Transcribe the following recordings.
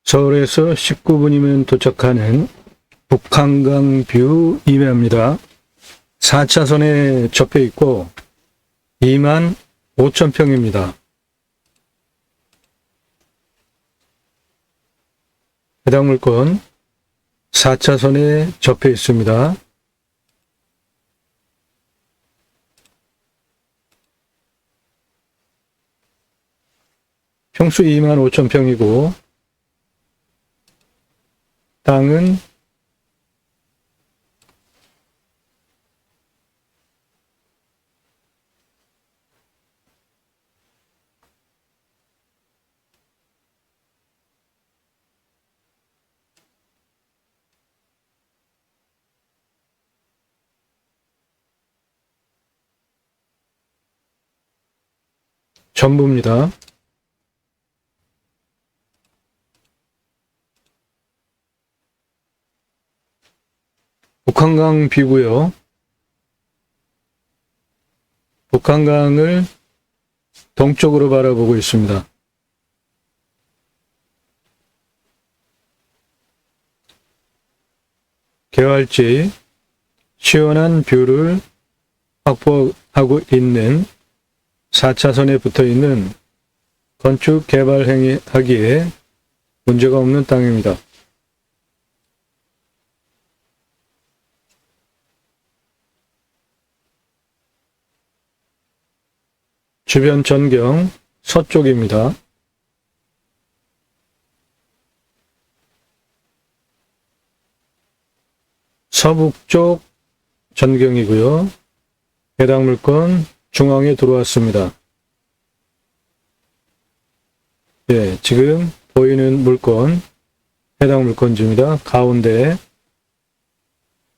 서울에서 19분이면 도착하는 북한강 뷰 임야입니다. 4차선에 접해 있고 2만 5천 평입니다. 해당 물건 4차선에 접해 있습니다. 평수 2만 5천 평이고 땅은 전부입니다. 북한강 뷰고요. 북한강을 동쪽으로 바라보고 있습니다. 개활지 시원한 뷰를 확보하고 있는 4차선에 붙어있는 건축 개발 행위하기에 문제가 없는 땅입니다. 주변 전경 서쪽입니다. 서북쪽 전경이고요. 해당 물건 중앙에 들어왔습니다. 예, 지금 보이는 물건 해당 물건지입니다. 가운데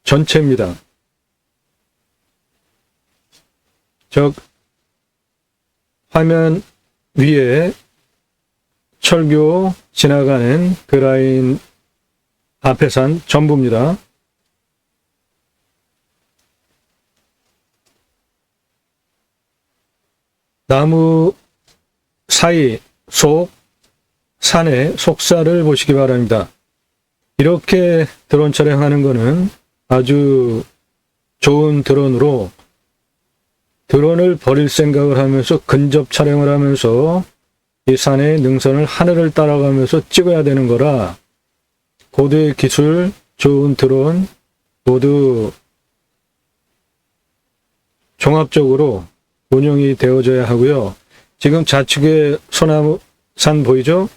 전체입니다. 화면 위에 철교 지나가는 그 라인 앞에 산 전부입니다. 나무 사이 속 산의 속살을 보시기 바랍니다. 이렇게 드론 촬영하는 것은 아주 좋은 드론으로 드론을 버릴 생각을 하면서 근접 촬영을 하면서 이 산의 능선을 하늘을 따라가면서 찍어야 되는 거라 고도의 기술 좋은 드론 모두 종합적으로 운영이 되어져야 하고요. 지금 좌측에 소나무 산 보이죠?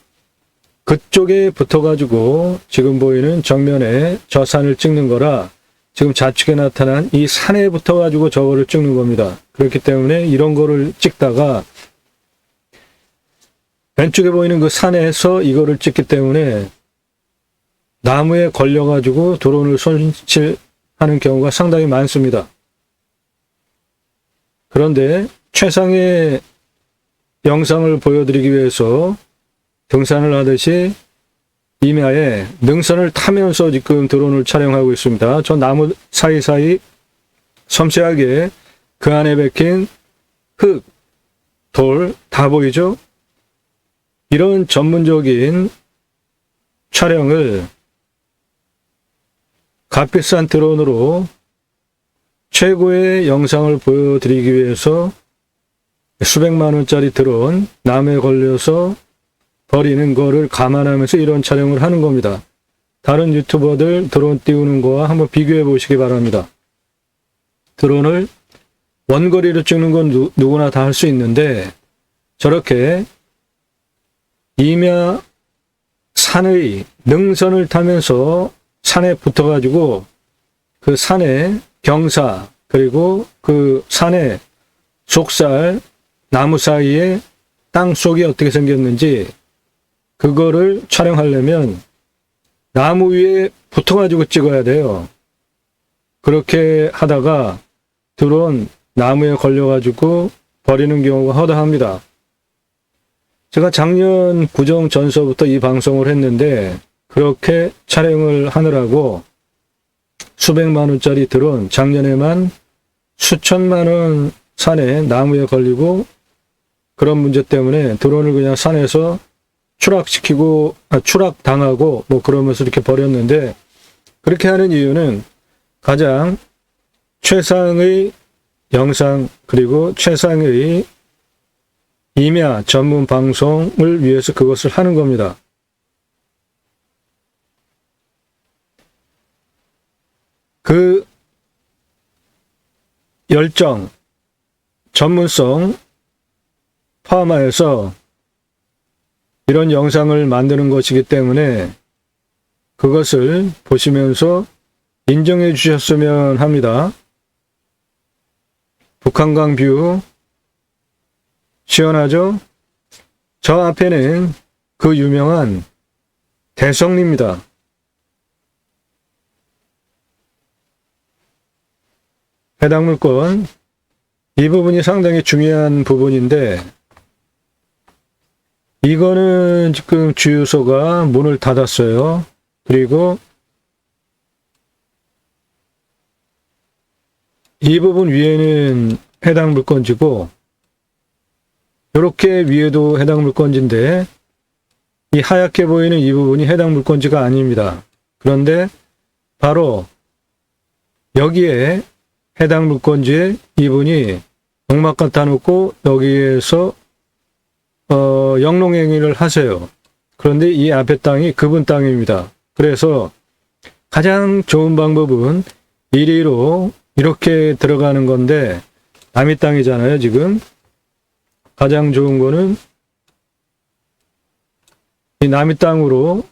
그쪽에 붙어가지고 지금 보이는 정면에 저 산을 찍는 거라 지금 좌측에 나타난 이 산에 붙어가지고 저거를 찍는 겁니다. 그렇기 때문에 이런 거를 찍다가 왼쪽에 보이는 그 산에서 이거를 찍기 때문에 나무에 걸려가지고 드론을 손실하는 경우가 상당히 많습니다. 그런데 최상의 영상을 보여드리기 위해서 등산을 하듯이 임야에 능선을 타면서 지금 드론을 촬영하고 있습니다. 저 나무 사이사이 섬세하게 그 안에 박힌 흙, 돌 다 보이죠? 이런 전문적인 촬영을 값비싼 드론으로 최고의 영상을 보여드리기 위해서 수백만 원짜리 드론 나무에 걸려서 버리는 거를 감안하면서 이런 촬영을 하는 겁니다. 다른 유튜버들 드론 띄우는 거와 한번 비교해 보시기 바랍니다. 드론을 원거리로 찍는 건 누구나 다 할 수 있는데 저렇게 임야 산의 능선을 타면서 산에 붙어가지고 그 산의 경사 그리고 그 산의 속살 나무 사이에 땅 속이 어떻게 생겼는지 그거를 촬영하려면 나무 위에 붙어가지고 찍어야 돼요. 그렇게 하다가 드론 나무에 걸려가지고 버리는 경우가 허다합니다. 제가 작년 구정 전서부터 이 방송을 했는데 그렇게 촬영을 하느라고 수백만 원짜리 드론 작년에만 수천만 원 산에 나무에 걸리고 그런 문제 때문에 드론을 그냥 산에서 추락당하고 뭐 그러면서 이렇게 버렸는데, 그렇게 하는 이유는 가장 최상의 영상 그리고 최상의 임야 전문 방송을 위해서 그것을 하는 겁니다. 그 열정, 전문성 포함하여서 이런 영상을 만드는 것이기 때문에 그것을 보시면서 인정해 주셨으면 합니다. 북한강 뷰 시원하죠? 저 앞에는 그 유명한 대성리입니다. 해당 물건, 이 부분이 상당히 중요한 부분인데, 이거는 지금 주유소가 문을 닫았어요. 그리고 이 부분 위에는 해당 물건지고, 이렇게 위에도 해당 물건지인데, 이 하얗게 보이는 이 부분이 해당 물건지가 아닙니다. 그런데 바로 여기에 해당 물건지에 이분이 농막 갖다 놓고 여기에서 영농행위를 하세요. 그런데 이 앞에 땅이 그분 땅입니다. 그래서 가장 좋은 방법은 이리로 이렇게 들어가는 건데, 남의 땅이잖아요, 지금. 가장 좋은 거는 이 남의 땅으로,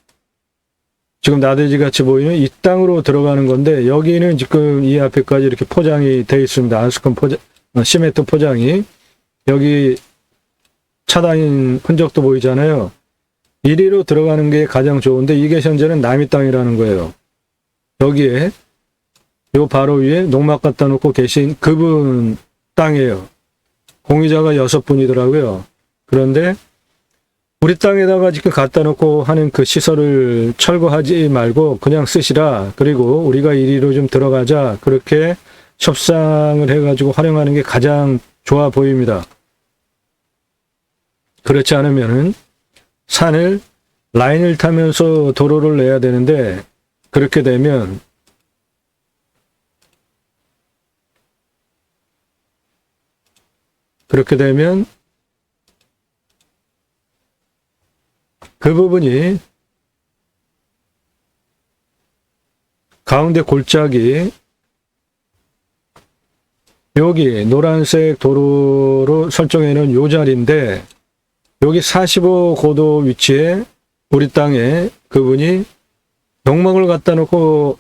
지금 나대지 같이 보이는 이 땅으로 들어가는 건데, 여기는 지금 이 앞에까지 이렇게 포장이 되어 있습니다. 아스콘 포장, 시멘트 포장이. 여기 차단인 흔적도 보이잖아요. 이리로 들어가는 게 가장 좋은데, 이게 현재는 남의 땅이라는 거예요. 여기에 요 바로 위에 농막 갖다 놓고 계신 그분 땅이에요. 공유자가 6분이더라고요. 그런데 우리 땅에다가 지금 갖다 놓고 하는 그 시설을 철거하지 말고 그냥 쓰시라. 그리고 우리가 이리로 좀 들어가자. 그렇게 협상을 해가지고 활용하는 게 가장 좋아 보입니다. 그렇지 않으면은 산을 라인을 타면서 도로를 내야 되는데, 그렇게 되면 그 부분이 가운데 골짜기, 여기 노란색 도로로 설정해 놓은 요 자리인데, 여기 45고도 위치에 우리 땅에 그분이 농막을 갖다 놓고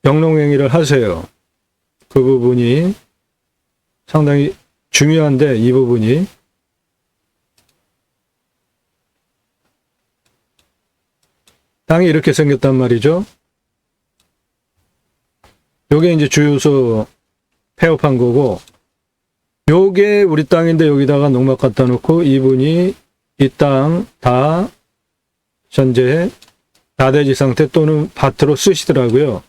영농행위를 하세요. 그 부분이 상당히 중요한데, 이 부분이 땅이 이렇게 생겼단 말이죠. 요게 이제 주유소 폐업한 거고, 요게 우리 땅인데 여기다가 농막 갖다 놓고 이분이 이 땅 다 현재 나대지 상태 또는 밭으로 쓰시더라고요.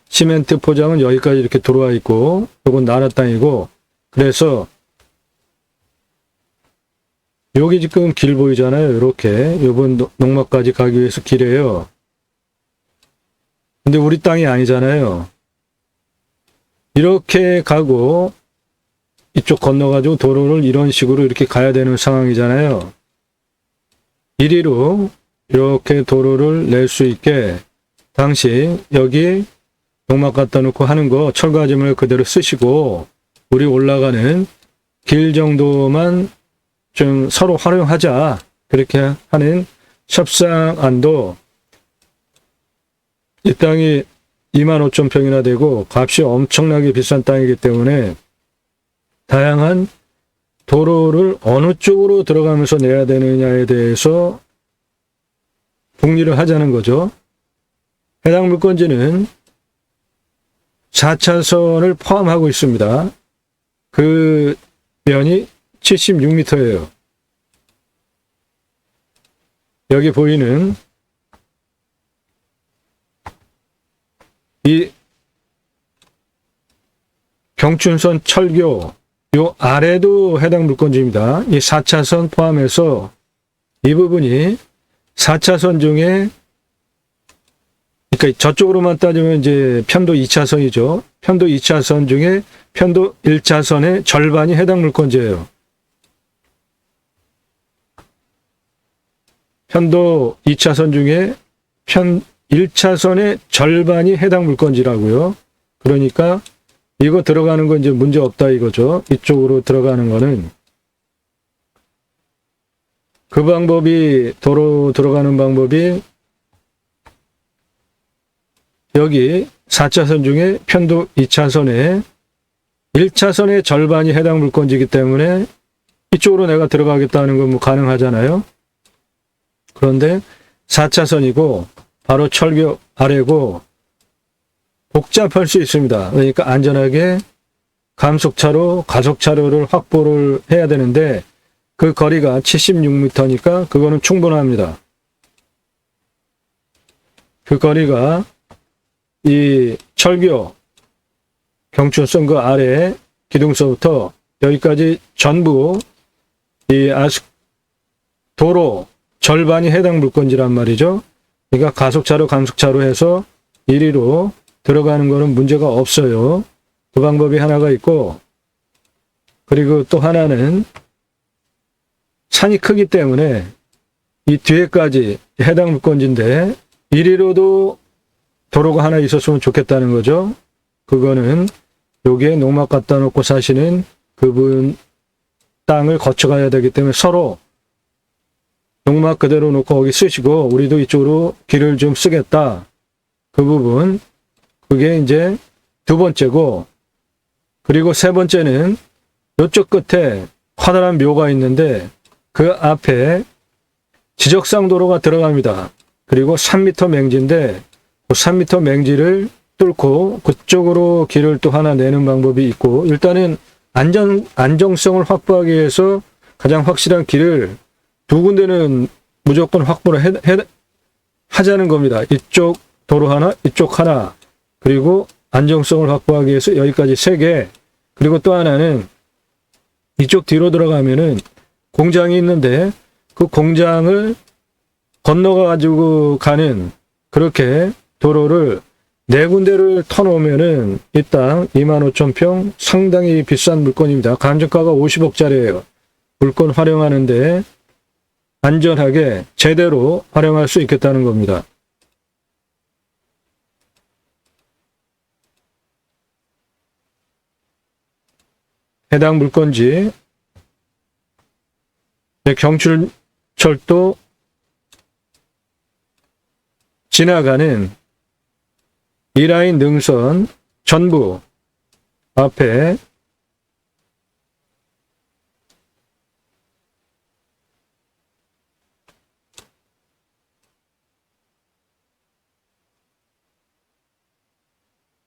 시멘트 포장은 여기까지 이렇게 들어와 있고, 요건 나라 땅이고, 그래서 여기 지금 길 보이잖아요. 이렇게 요번 농막까지 가기 위해서 길이에요. 근데 우리 땅이 아니잖아요. 이렇게 가고 이쪽 건너가지고 도로를 이런 식으로 이렇게 가야 되는 상황이잖아요. 이리로 이렇게 도로를 낼 수 있게 당시 여기 농막 갖다 놓고 하는 거 철거하지만 그대로 쓰시고, 우리 올라가는 길 정도만 좀 서로 활용하자. 그렇게 하는 협상안도, 이 땅이 25,000평이나 되고 값이 엄청나게 비싼 땅이기 때문에 다양한 도로를 어느 쪽으로 들어가면서 내야 되느냐에 대해서 북리를 하자는 거죠. 해당 물건지는 4차선을 포함하고 있습니다. 그 면이 76m예요. 여기 보이는 이 경춘선 철교 요 아래도 해당 물건지입니다. 이 4차선 포함해서 이 부분이 4차선 중에, 그러니까 저쪽으로만 따지면 이제 편도 2차선이죠. 편도 2차선 중에 편도 1차선의 절반이 해당 물건지예요. 편도 2차선 중에 편 1차선의 절반이 해당 물건지라고요. 그러니까 이거 들어가는 건 이제 문제 없다 이거죠. 이쪽으로 들어가는 거는. 그 방법이, 도로 들어가는 방법이 여기 4차선 중에 편도 2차선에 1차선의 절반이 해당 물건지이기 때문에 이쪽으로 내가 들어가겠다는 건 뭐 가능하잖아요. 그런데 4차선이고 바로 철교 아래고 복잡할 수 있습니다. 그러니까 안전하게 감속차로, 가속차로를 확보를 해야 되는데 그 거리가 76m니까 그거는 충분합니다. 그 거리가 이 철교 경춘선 그 아래 기둥서부터 여기까지 전부 이 도로 절반이 해당 물건지란 말이죠. 그러니까 가속차로, 감속차로 해서 이리로 들어가는 거는 문제가 없어요. 그 방법이 하나가 있고, 그리고 또 하나는 산이 크기 때문에 이 뒤에까지 해당 물건지인데 이리로도 도로가 하나 있었으면 좋겠다는 거죠. 그거는 여기에 농막 갖다 놓고 사시는 그분 땅을 거쳐가야 되기 때문에 서로 농막 그대로 놓고 거기 쓰시고 우리도 이쪽으로 길을 좀 쓰겠다. 그 부분, 그게 이제 두 번째고, 그리고 세 번째는 이쪽 끝에 커다란 묘가 있는데 그 앞에 지적상 도로가 들어갑니다. 그리고 3m 맹지인데 그 3m 맹지를 뚫고 그쪽으로 길을 또 하나 내는 방법이 있고, 일단은 안정성을 확보하기 위해서 가장 확실한 길을 두 군데는 무조건 확보를 하자는 겁니다. 이쪽 도로 하나, 이쪽 하나, 그리고 안정성을 확보하기 위해서 여기까지 3개, 그리고 또 하나는 이쪽 뒤로 들어가면은 공장이 있는데 그 공장을 건너가 가지고 가는 그렇게 도로를 4군데를 터놓으면은 이 땅 25,000평 상당히 비싼 물건입니다. 감정가가 50억짜리예요. 물건 활용하는데 안전하게 제대로 활용할 수 있겠다는 겁니다. 해당 물건지 경춘철도 지나가는 이 라인 능선 전부 앞에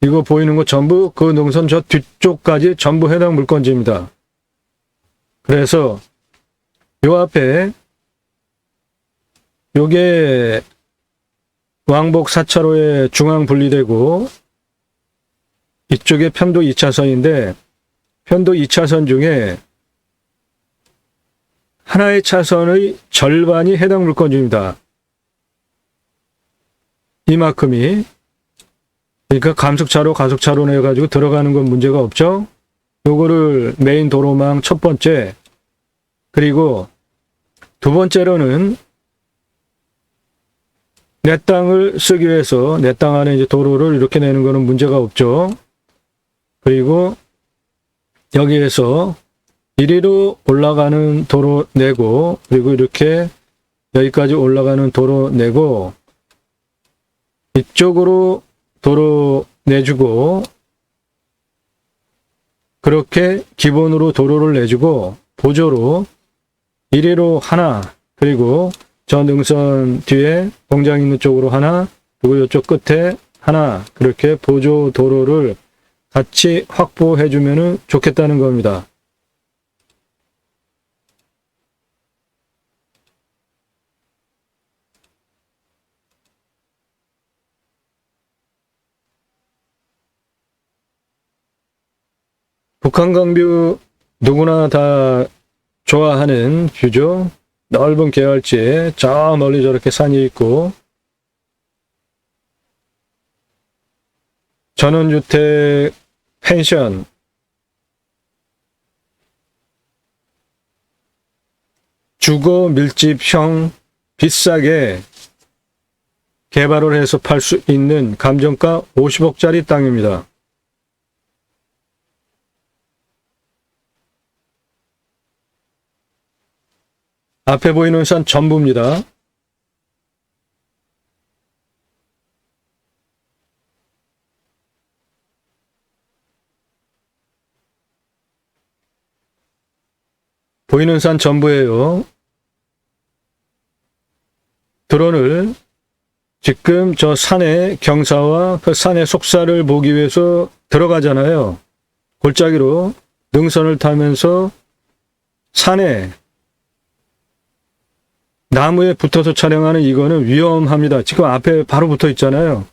이거 보이는 거 전부 그 능선 저 뒤쪽까지 전부 해당 물건지입니다. 그래서 요 앞에 요게 왕복 4차로에 중앙 분리되고 이쪽에 편도 2차선인데 편도 2차선 중에 하나의 차선의 절반이 해당 물건지입니다. 이만큼이. 그러니까 감속차로, 가속차로 내가지고 들어가는 건 문제가 없죠. 요거를 메인 도로망 첫 번째, 그리고 두 번째로는 내 땅을 쓰기 위해서 내 땅 안에 이제 도로를 이렇게 내는 거는 문제가 없죠. 그리고 여기에서 이리로 올라가는 도로 내고, 그리고 이렇게 여기까지 올라가는 도로 내고, 이쪽으로 도로 내주고, 그렇게 기본으로 도로를 내주고 보조로 이리로 하나, 그리고 저 능선 뒤에 공장 있는 쪽으로 하나, 그리고 이쪽 끝에 하나, 그렇게 보조 도로를 같이 확보해 주면 좋겠다는 겁니다. 북한 강뷰 누구나 다 좋아하는 뷰죠. 넓은 계열지에 저 멀리 저렇게 산이 있고, 전원주택, 펜션, 주거 밀집형 비싸게 개발을 해서 팔 수 있는 감정가 50억짜리 땅입니다. 앞에 보이는 산 전부입니다. 보이는 산 전부예요. 드론을 지금 저 산의 경사와 그 산의 속살을 보기 위해서 들어가잖아요. 골짜기로 능선을 타면서 산에 나무에 붙어서 촬영하는 이거는 위험합니다. 지금 앞에 바로 붙어 있잖아요.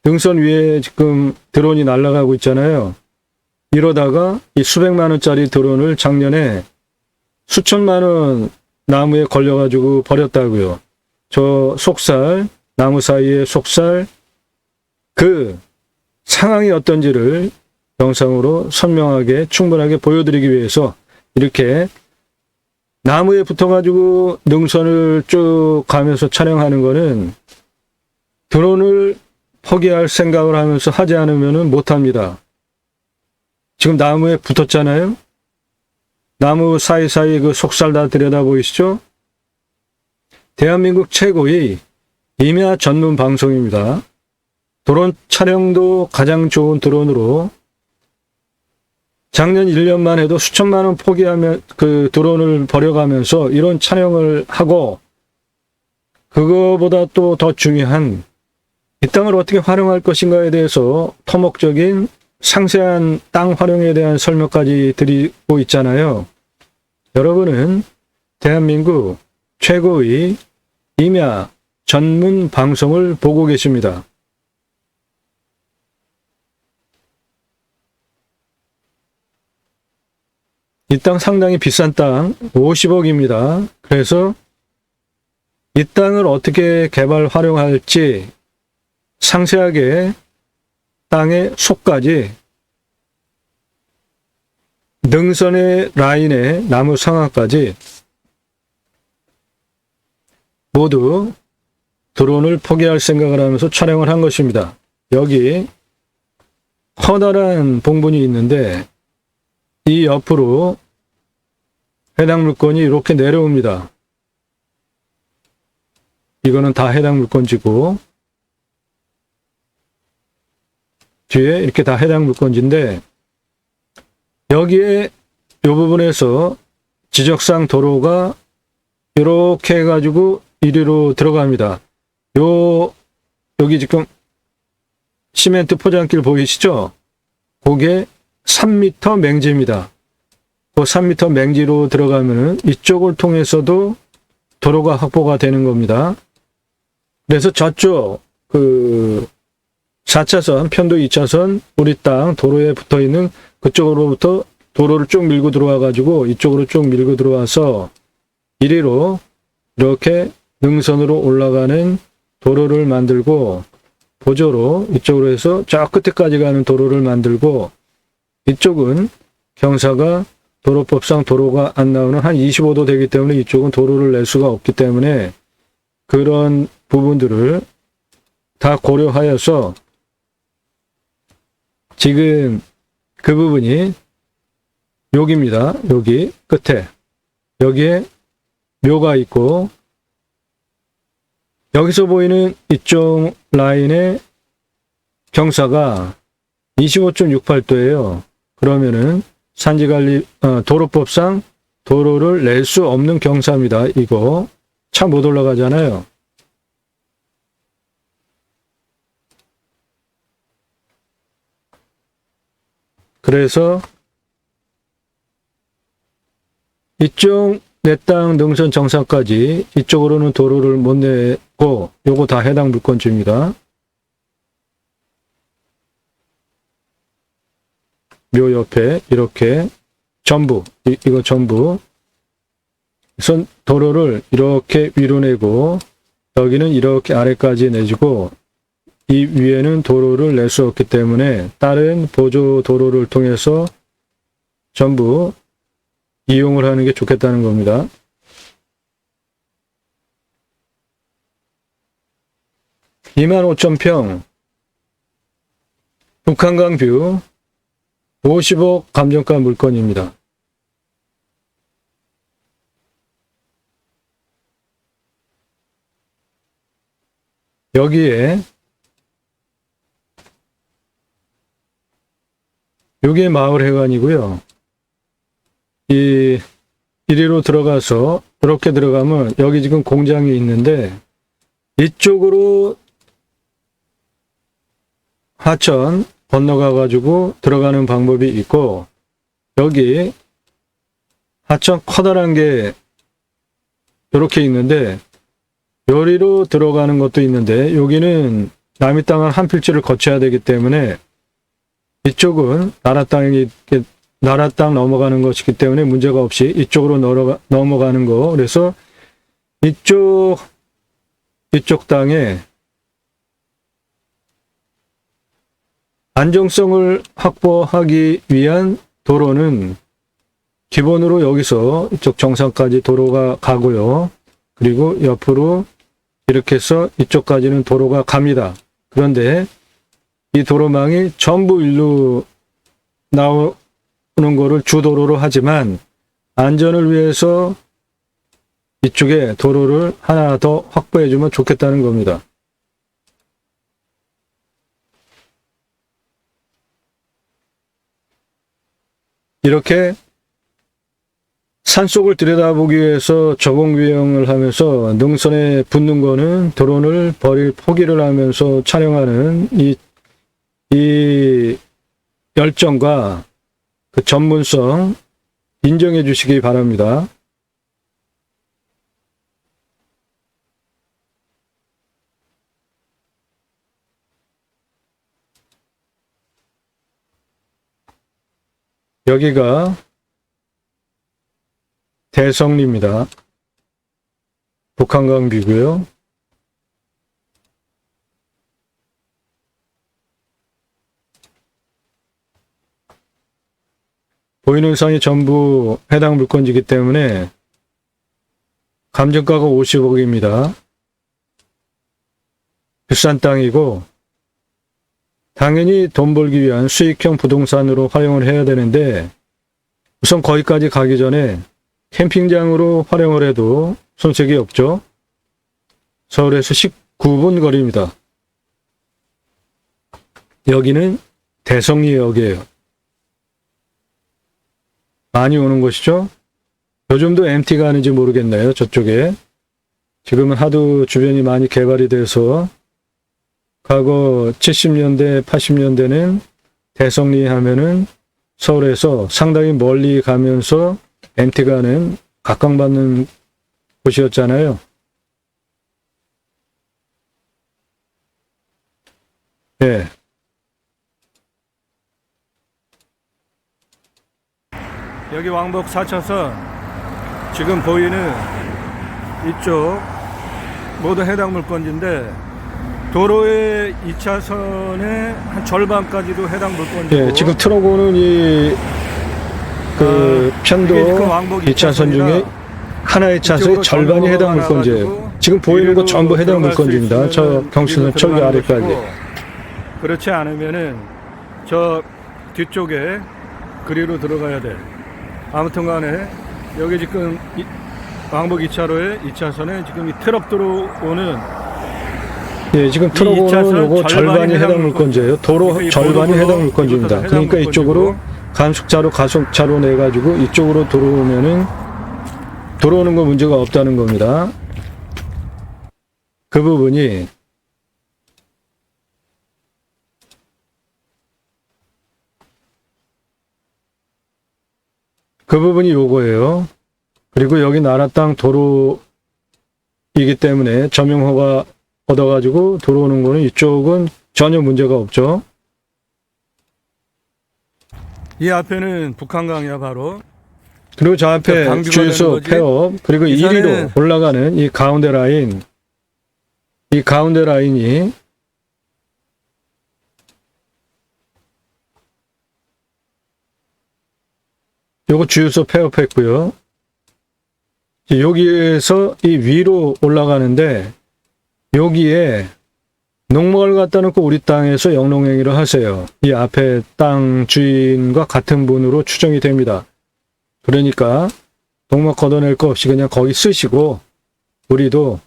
능선 위에 지금 드론이 날아가고 있잖아요. 이러다가 이 수백만 원짜리 드론을 작년에 수천만 원 나무에 걸려가지고 버렸다고요. 저 속살, 나무 사이의 속살, 그 상황이 어떤지를 영상으로 선명하게 충분하게 보여드리기 위해서 이렇게 나무에 붙어가지고 능선을 쭉 가면서 촬영하는 거는 드론을 포기할 생각을 하면서 하지 않으면 못합니다. 지금 나무에 붙었잖아요. 나무 사이사이 그 속살 다 들여다 보이시죠? 대한민국 최고의 임야 전문 방송입니다. 드론 촬영도 가장 좋은 드론으로 작년 1년만 해도 수천만 원 포기하면 그 드론을 버려가면서 이런 촬영을 하고, 그거보다 또 더 중요한 이 땅을 어떻게 활용할 것인가에 대해서 토목적인 상세한 땅 활용에 대한 설명까지 드리고 있잖아요. 여러분은 대한민국 최고의 임야 전문 방송을 보고 계십니다. 이 땅 상당히 비싼 땅 50억입니다. 그래서 이 땅을 어떻게 개발 활용할지 상세하게 땅의 속까지 능선의 라인의 나무 상황까지 모두 드론을 포기할 생각을 하면서 촬영을 한 것입니다. 여기 커다란 봉분이 있는데 이 옆으로 해당 물건이 이렇게 내려옵니다. 이거는 다 해당 물건지고 뒤에 이렇게 다 해당 물건지인데 여기에 이 부분에서 지적상 도로가 이렇게 해가지고 이리로 들어갑니다. 여기 지금 시멘트 포장길 보이시죠? 그게 3m 맹지입니다. 그 3m 맹지로 들어가면은 이쪽을 통해서도 도로가 확보가 되는 겁니다. 그래서 저쪽 그 4차선 편도 2차선 우리 땅 도로에 붙어 있는 그쪽으로부터 도로를 쭉 밀고 들어와 가지고 이쪽으로 쭉 밀고 들어와서 이리로 이렇게 능선으로 올라가는 도로를 만들고 보조로 이쪽으로 해서 저 끝에까지 가는 도로를 만들고 이쪽은 경사가 도로법상 도로가 안 나오는 한 25도 되기 때문에 이쪽은 도로를 낼 수가 없기 때문에 그런 부분들을 다 고려하여서 지금 그 부분이 여기입니다. 여기 끝에 여기에 묘가 있고 여기서 보이는 이쪽 라인의 경사가 25.68도예요. 그러면은 산지관리 도로법상 도로를 낼 수 없는 경사입니다. 이거 차 못 올라가잖아요. 그래서 이쪽 내 땅 능선 정상까지 이쪽으로는 도로를 못 내고 요거 다 해당 물건지입니다. 묘 옆에 이렇게 전부 이거 전부 그래서 도로를 이렇게 위로 내고 여기는 이렇게 아래까지 내주고 이 위에는 도로를 낼 수 없기 때문에 다른 보조 도로를 통해서 전부 이용을 하는 게 좋겠다는 겁니다. (25,000평) 북한강뷰 50억 감정가 물건입니다. 여기에 요게 마을회관이고요. 이리로 들어가서 이렇게 들어가면 여기 지금 공장이 있는데 이쪽으로 하천 건너가 가지고 들어가는 방법이 있고 여기 하천 커다란 게 이렇게 있는데 요리로 들어가는 것도 있는데 여기는 남의 땅을 한 필지를 거쳐야 되기 때문에 이쪽은 나라 땅 넘어가는 것이기 때문에 문제가 없이 이쪽으로 넘어가는 거. 그래서 이쪽 땅에 안정성을 확보하기 위한 도로는 기본으로 여기서 이쪽 정상까지 도로가 가고요. 그리고 옆으로 이렇게 해서 이쪽까지는 도로가 갑니다. 그런데 이 도로망이 전부 일로 나오는 거를 주도로로 하지만 안전을 위해서 이쪽에 도로를 하나 더 확보해 주면 좋겠다는 겁니다. 이렇게 산속을 들여다보기 위해서 저공비용을 하면서 능선에 붙는 거는 드론을 버릴 포기를 하면서 촬영하는 이 열정과 그 전문성 인정해 주시기 바랍니다. 여기가 대성리입니다. 북한강뷰고요. 보이는 산이 전부 해당 물건지기 때문에 감정가가 50억입니다. 비싼 땅이고 당연히 돈 벌기 위한 수익형 부동산으로 활용을 해야 되는데 우선 거기까지 가기 전에 캠핑장으로 활용을 해도 손색이 없죠. 서울에서 19분 거리입니다. 여기는 대성리역이에요. 많이 오는 곳이죠. 요즘도 MT가 하는지 모르겠네요. 저쪽에. 지금은 하도 주변이 많이 개발이 돼서 과거 70년대, 80년대는 대성리 하면은 서울에서 상당히 멀리 가면서 MT가 하는 각광받는 곳이었잖아요. 네. 여기 왕복 4차선 지금 보이는 이쪽 모두 해당 물건지인데 도로의 2차선의 한 절반까지도 해당 물건지고 네, 지금 트럭 오는 편도 2차선 중에 하나의 차선의 절반이 해당 물건지예요. 지금 보이는 거 전부 해당 물건지입니다. 저 경신선 철교 아래까지. 그렇지 않으면은 저 뒤쪽에 그리로 들어가야 돼. 아무튼 간에 여기 지금 왕복 2차로에 2차선에 지금 이 트럭 들어오는 예, 지금 트럭 오는 요거 절반이 해당 물건지예요. 도로 절반이 해당 물건지입니다. 그러니까 이쪽으로 간속차로 가속차로 내 가지고 이쪽으로 들어오면은 들어오는 거 문제가 없다는 겁니다. 그 부분이 요거예요. 그리고 여기 나라 땅 도로이기 때문에 점용허가 얻어가지고 들어오는 거는 이쪽은 전혀 문제가 없죠. 이 앞에는 북한강이야 바로. 그리고 저 앞에 방규가 주유소 되는 거지. 폐업, 그리고 이 이리로 산에는 올라가는 이 가운데 라인, 이 가운데 라인이 요거 주유소 폐업했고요. 여기에서 이 위로 올라가는데 여기에 농목을 갖다 놓고 우리 땅에서 영농행위를 하세요. 이 앞에 땅 주인과 같은 분으로 추정이 됩니다. 그러니까 농목 걷어낼 거 없이 그냥 거기 쓰시고 우리도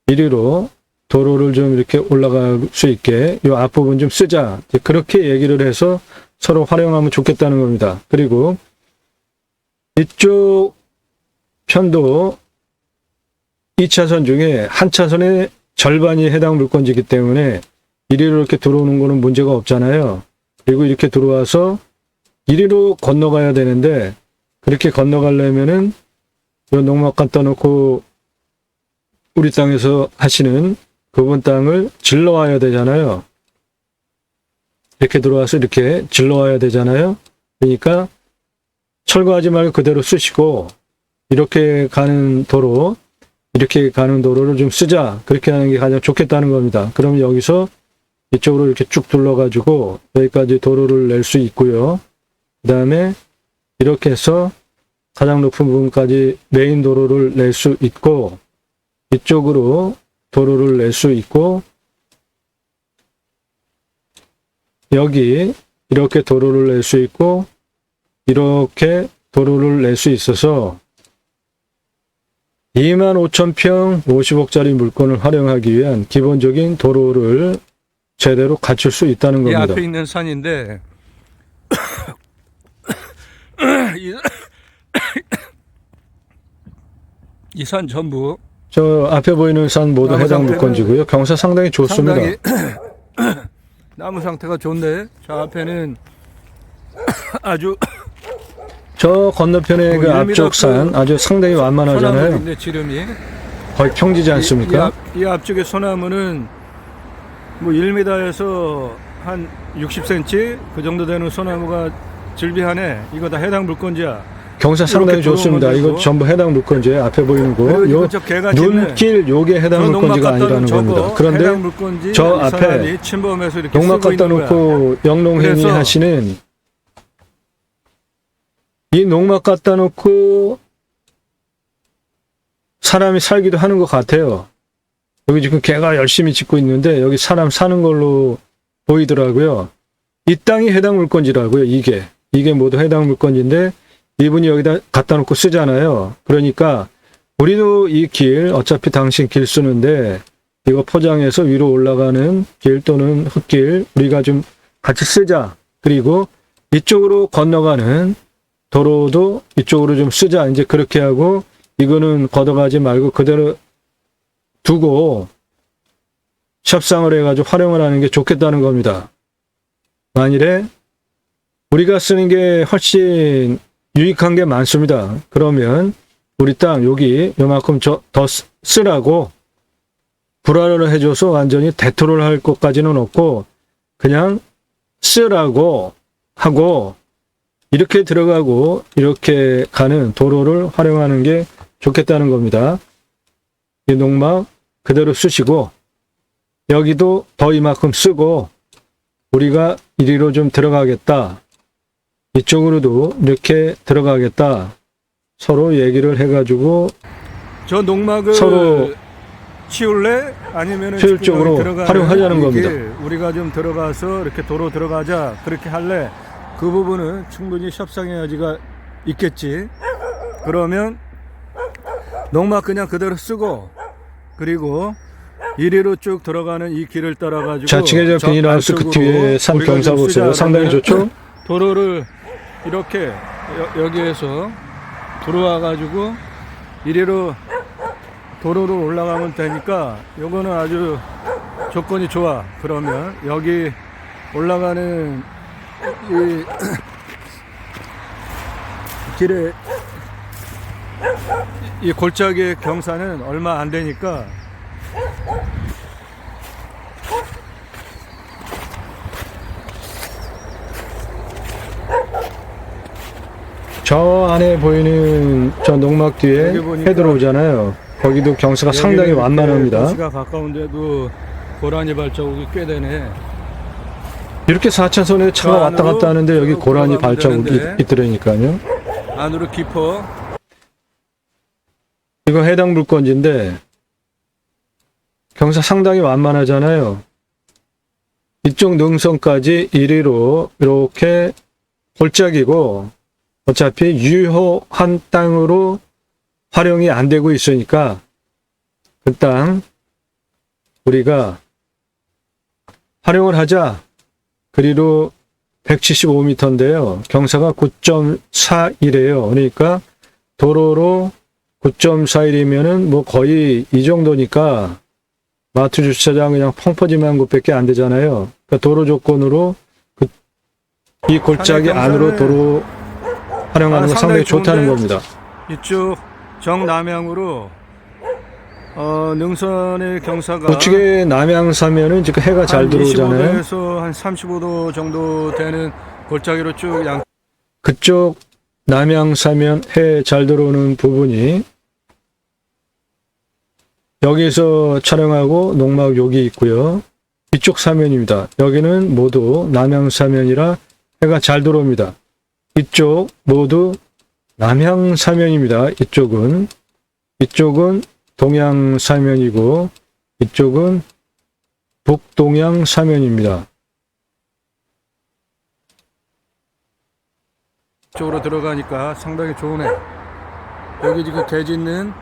이리로 도로를 좀 이렇게 올라갈 수 있게 이 앞부분 좀 쓰자. 그렇게 얘기를 해서 서로 활용하면 좋겠다는 겁니다. 그리고 이쪽 편도 2차선 중에 한 차선에 절반이 해당 물건지이기 때문에 이리로 이렇게 들어오는 거는 문제가 없잖아요. 그리고 이렇게 들어와서 이리로 건너가야 되는데 그렇게 건너가려면은 이 농막 갖다 놓고 우리 땅에서 하시는 그분 땅을 질러와야 되잖아요. 이렇게 들어와서 이렇게 질러와야 되잖아요. 그러니까 철거하지 말고 그대로 쓰시고 이렇게 가는 도로, 이렇게 가는 도로를 좀 쓰자. 그렇게 하는 게 가장 좋겠다는 겁니다. 그럼 여기서 이쪽으로 이렇게 쭉 둘러가지고 여기까지 도로를 낼 수 있고요. 그 다음에 이렇게 해서 가장 높은 부분까지 메인 도로를 낼 수 있고 이쪽으로 도로를 낼 수 있고 여기 이렇게 도로를 낼 수 있고 이렇게 도로를 낼 수 있어서 25,000평 50억짜리 물건을 활용하기 위한 기본적인 도로를 제대로 갖출 수 있다는 겁니다. 이 앞에 있는 산인데 이 산 전부 저 앞에 보이는 산 모두 해당 물건지고요. 경사 상당히 좋습니다. 상당히 나무 상태가 좋은데 저 앞에는 아주 저 건너편에 그 1m 앞쪽 산 아주 상당히 완만하잖아요. 소나무인데 지름이 거의 평지지 않습니까? 이 앞쪽의 소나무는 뭐 1m에서 한 60cm 그 정도 되는 소나무가 즐비하네. 이거 다 해당 물건지야. 경사 상당히 이렇게 좋습니다. 들어오는 이거 거고. 전부 해당 물건지예요. 앞에 보이는 거. 그리고 요 이거 개가 짖네. 눈길 요게 해당 물건지가 아니라는 겁니다. 그런데 저 앞에 침범해서 이렇게 농막 쓰고 갖다 있는 거야. 놓고 영농행위 그래서 하시는 이 농막 갖다 놓고 사람이 살기도 하는 것 같아요. 여기 지금 개가 열심히 짖고 있는데 여기 사람 사는 걸로 보이더라고요. 이 땅이 해당 물건지라고요. 이게 모두 해당 물건지인데 이분이 여기다 갖다 놓고 쓰잖아요. 그러니까 우리도 이 길 어차피 당신 길 쓰는데 이거 포장해서 위로 올라가는 길 또는 흙길 우리가 좀 같이 쓰자. 그리고 이쪽으로 건너가는 도로도 이쪽으로 좀 쓰자. 이제 그렇게 하고 이거는 걷어가지 말고 그대로 두고 협상을 해가지고 활용을 하는 게 좋겠다는 겁니다. 만일에 우리가 쓰는 게 훨씬 유익한 게 많습니다. 그러면 우리 땅 여기 요만큼 더 쓰라고 불화를 해줘서 완전히 대토를 할 것까지는 없고 그냥 쓰라고 하고 이렇게 들어가고 이렇게 가는 도로를 활용하는 게 좋겠다는 겁니다. 이 농막 그대로 쓰시고 여기도 더 이만큼 쓰고 우리가 이리로 좀 들어가겠다. 이쪽으로도 이렇게 들어가겠다. 서로 얘기를 해가지고 저 농막을 서로 치울래? 아니면 효율적으로 활용하자는 겁니다. 우리가 좀 들어가서 이렇게 도로 들어가자. 그렇게 할래? 그 부분은 충분히 협상의 여지가 있겠지. 그러면 농막 그냥 그대로 쓰고 그리고 이리로 쭉 들어가는 이 길을 따라가지고 좌측에 저 비닐하우스 그 뒤에 산 경사 보세요. 상당히 좋죠? 도로를 이렇게 여기에서 들어와 가지고 이리로 도로로 올라가면 되니까 요거는 아주 조건이 좋아. 그러면 여기 올라가는 이 길에 이 골짜기의 경사는 얼마 안 되니까 저 안에 보이는 저 농막 뒤에 여기 보니까 해 들어오잖아요. 거기도 경사가 상당히 완만합니다. 도시가 가까운데도 고라니 발자국이 꽤 되네. 이렇게 4차선에 차가 저 왔다 안으로 갔다 하는데 여기 쭉 고라니 들어가면 발자국이 되는데. 있더라니까요. 안으로 깊어. 이거 해당 물건지인데 경사 상당히 완만하잖아요. 이쪽 능선까지 이리로 이렇게 골짜기고 어차피 유효한 땅으로 활용이 안 되고 있으니까 그 땅 우리가 활용을 하자. 그리로 175m인데요. 경사가 9.41이에요. 그러니까 도로로 9.41이면은 뭐 거의 이 정도니까 마트 주차장 그냥 펑퍼짐한 곳밖에 안 되잖아요. 그러니까 도로 조건으로 이 골짜기 안으로 도로 활용하는 건 상당히 좋다는 겁니다. 이쪽 정남향으로 능선의 경사가 우측에 남양사면은 지금 해가 잘 들어오잖아요. 25도에서 한 35도 정도 되는 골짜기로 쭉 그쪽 남양사면 해 잘 들어오는 부분이 여기서 촬영하고 농막 여기 있고요. 이쪽 사면입니다. 여기는 모두 남양사면이라 해가 잘 들어옵니다. 이쪽 모두 남양사면입니다. 이쪽은 동양사면이고 이쪽은 북동양사면입니다. 쪽으로 들어가니까 상당히 좋으네. 여기 지금 개 짖는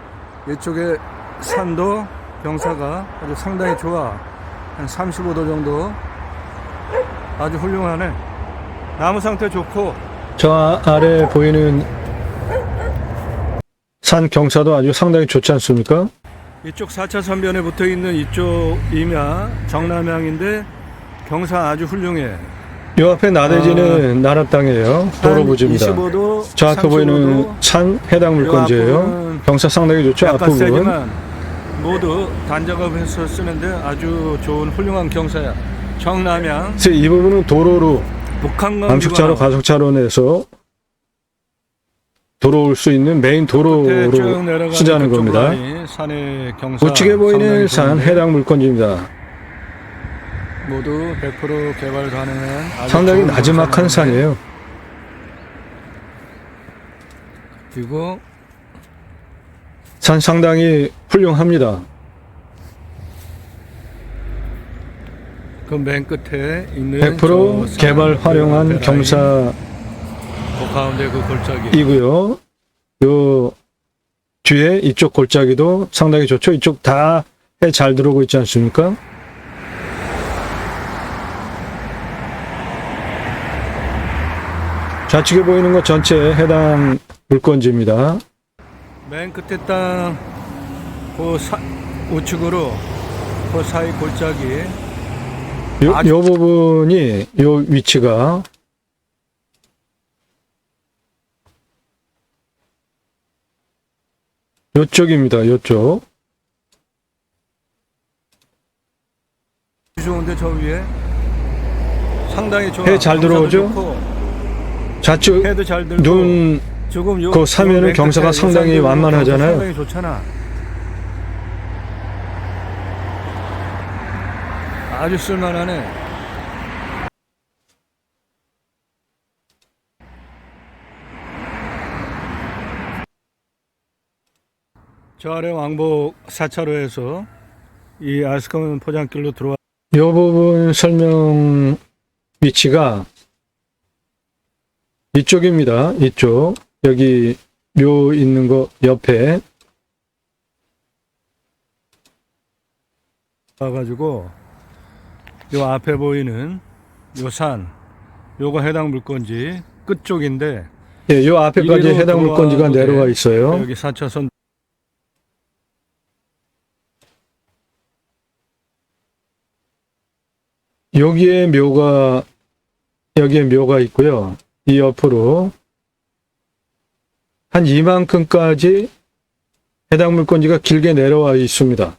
이쪽에 산도 경사가 아주 상당히 좋아. 한 35도 정도. 아주 훌륭하네. 나무 상태 좋고 저 아래 보이는 산 경사도 아주 상당히 좋지 않습니까? 이쪽 4차 선변에 붙어 있는 이쪽 임야 정남향인데 경사 아주 훌륭해. 요 앞에 나대지는 나라 땅이에요. 도로 부지입니다. 25도, 저 앞에 보이는 산 해당 물건지예요. 경사 상당히 좋죠. 약간 앞부분. 세지만 모두 단작업해서 쓰는데 아주 좋은 훌륭한 경사야. 정남향 그래서 이 부분은 도로로 북한강 방식차로 가속차로 내서 들어올 수 있는 메인 도로로 쓰자는 겁니다. 산의 경사 우측에 보이는 상당히 산 좋은데 해당 물건지입니다. 모두 100% 개발 가능한 아주 상당히 좋은 나지막한 경사인데 산이에요. 그리고 산 상당히 훌륭합니다. 그 맨 끝에 있는 100% 저 개발 산, 활용한 그 경사이고요. 그 가운데 그 골짜기 요 뒤에 이쪽 골짜기도 상당히 좋죠. 이쪽 다 해 잘 들어오고 있지 않습니까? 좌측에 보이는 것 전체 해당 물건지입니다. 맨 끝에 땅 그 우측으로 그 사이 골짜기 요 부분이 요 위치가 요쪽입니다. 요쪽. 좋은데 저 위에 상당히 좋아. 해 잘 들어오죠? 좌측 해도 잘 들고 눈 지금 요 그 사면은 맨 경사가 끝에 상당히 요산도 완만하잖아요. 상당히 좋잖아. 아주 쓸만하네. 저 아래 왕복 4차로에서 이 아스컴 포장길로 들어와. 요 부분 설명 위치가 이쪽입니다. 이쪽. 여기 묘 있는 거 옆에 와가지고 요 앞에 보이는 요 산 요거 해당 물건지 끝쪽인데 예, 요 앞에까지 이리로 해당 물건지가 들어와도 내려와 돼. 있어요. 여기 4차선 여기에 묘가 있고요. 이 옆으로 한 이만큼까지 해당 물건지가 길게 내려와 있습니다.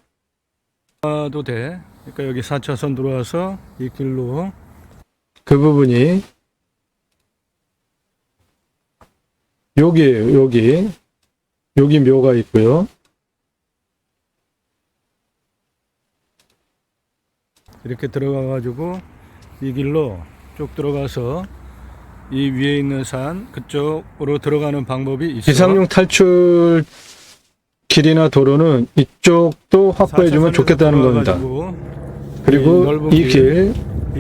도 돼. 그러니까 여기 4차선 들어와서 이 길로 그 부분이 여기에요, 여기. 여기 묘가 있고요. 이렇게 들어가가지고 이 길로 쭉 들어가서 이 위에 있는 산 그쪽으로 들어가는 방법이 있어요. 비상용 탈출 길이나 도로는 이쪽도 확보해주면 좋겠다는 겁니다. 그리고 이 길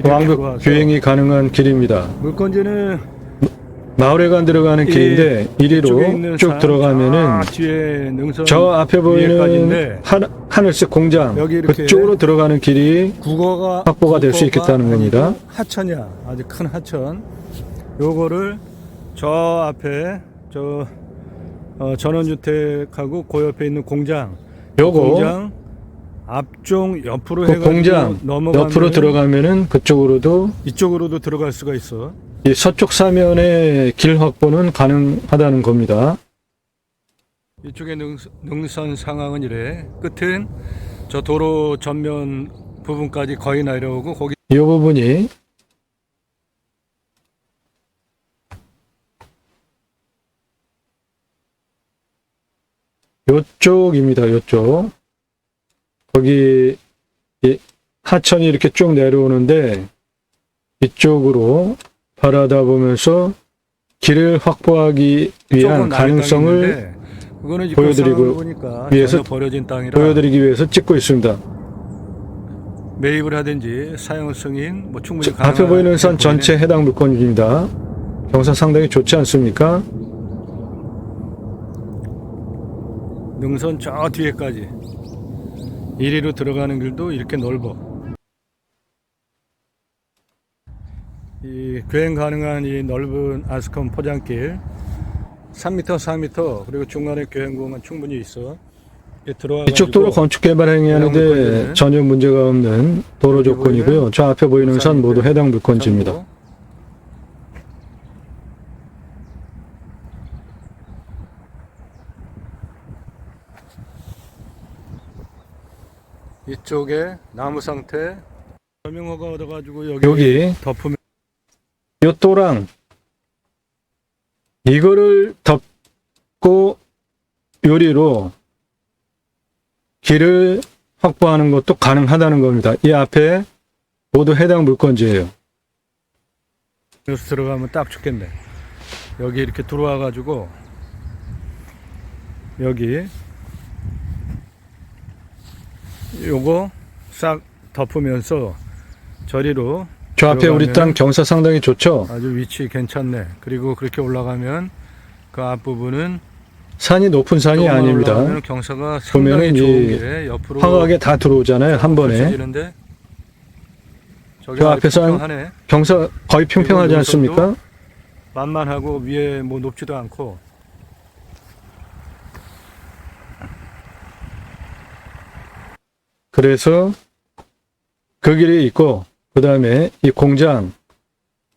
왕복 주행이 가능한 길입니다. 물건지는 마을회관 들어가는 길인데 이쪽에 이리로 있는 쭉 산, 들어가면은 뒤에 능선 저 앞에 보이는 위에까지인데 하늘색 공장 여기 이렇게 그쪽으로 들어가는 길이 국어가 확보가 될 수 있겠다는 겁니다. 아니고 하천이야. 아주 큰 하천. 요거를 저 앞에 저 전원주택하고 그 옆에 있는 공장. 요거 공장 앞쪽 옆으로 그 해가지고 공장 넘어가면 옆으로 들어가면은 그쪽으로도 이쪽으로도 들어갈 수가 있어. 이 서쪽 사면의 길 확보는 가능하다는 겁니다. 이쪽의 능선 상황은 이래. 끝은 저 도로 전면 부분까지 거의 내려오고 거기 이 부분이 요쪽입니다. 요쪽. 거기 이 하천이 이렇게 쭉 내려오는데 이쪽으로 바라다 보면서 길을 확보하기 위한 조금 가능성을 있는데 그거는 이제 보여드리고 그 상황을 보니까 위해서 전혀 버려진 땅이라 보여드리기 위해서 찍고 있습니다. 매입을 하든지 사용 승인 뭐 충분히 앞에 가능한 보이는 산 보이네. 전체 해당 물건입니다. 경사 상당히 좋지 않습니까? 능선 저 뒤에까지 이리로 들어가는 길도 이렇게 넓어. 이 주행 가능한 이 넓은 아스콘 포장길 3m, 4m 그리고 중간에 교행공간 충분히 있어. 들어와 이쪽 도로 건축 개발 행위하는데 물건지는 전혀 문제가 없는 도로 여기 조건이고요. 보이는 저 앞에 보이는 산 모두 해당 물건지입니다. 이쪽에 나무 상태 조명호가 얻어가지고 여기 여기 덮으면 요 또랑 이거를 덮고 요리로 길을 확보하는 것도 가능하다는 겁니다. 이 앞에 모두 해당 물건지예요. 여기서 들어가면 딱 좋겠네. 여기 이렇게 들어와 가지고 여기 요거 싹 덮으면서 저리로 저 앞에 우리 들어가면은 땅 경사 상당히 좋죠? 아주 위치 괜찮네. 그리고 그렇게 올라가면 그 앞부분은 산이 높은 산이 조금만 아닙니다. 올라가면 경사가 상당히 보면은 좋은 이 게 옆으로 황하게 다 들어오잖아요. 한 번에. 펼쳐지는데 저기 저 아래 앞에서 평평하네. 경사 거의 평평하지 그리고 않습니까? 만만하고 위에 뭐 높지도 않고 그래서 그 길이 있고 그 다음에 이 공장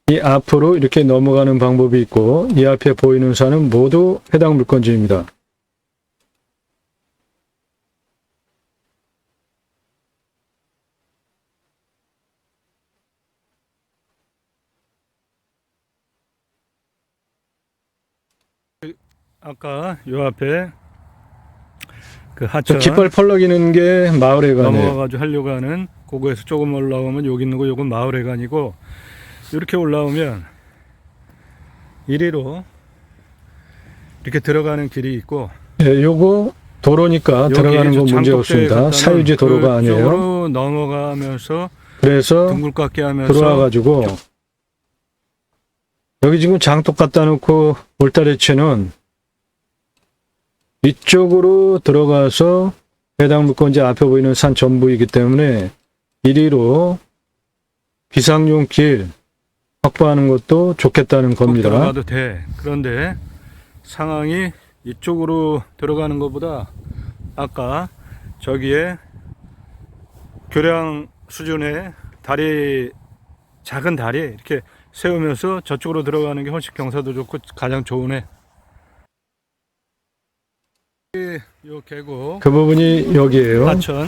이 앞으로 이렇게 넘어가는 방법이 있고 이 앞에 보이는 산은 모두 해당 물건지입니다. 아까 요 앞에 그 하천 깃발 펄럭이는 게 마을회관이에요. 넘어가가지고 하려고 하는 그거에서 조금 올라오면 여기 있는 거 요건 마을회관이고 이렇게 올라오면 이리로 이렇게 들어가는 길이 있고 예, 요거 도로니까 들어가는 건 문제 없습니다. 사유지 도로가 아니에요. 그쪽으로 넘어가면서 그래서 둥글깎게 하면서 들어와가지고 여기 지금 장독 갖다 놓고 올다리치는 이쪽으로 들어가서 해당 물건지 앞에 보이는 산 전부이기 때문에 이리로 비상용 길 확보하는 것도 좋겠다는 겁니다. 들어가도 돼. 그런데 상황이 이쪽으로 들어가는 것보다 아까 저기에 교량 수준의 다리 작은 다리 이렇게 세우면서 저쪽으로 들어가는 게 훨씬 경사도 좋고 가장 좋으네. 요 계곡 그 부분이 여기에요. 하천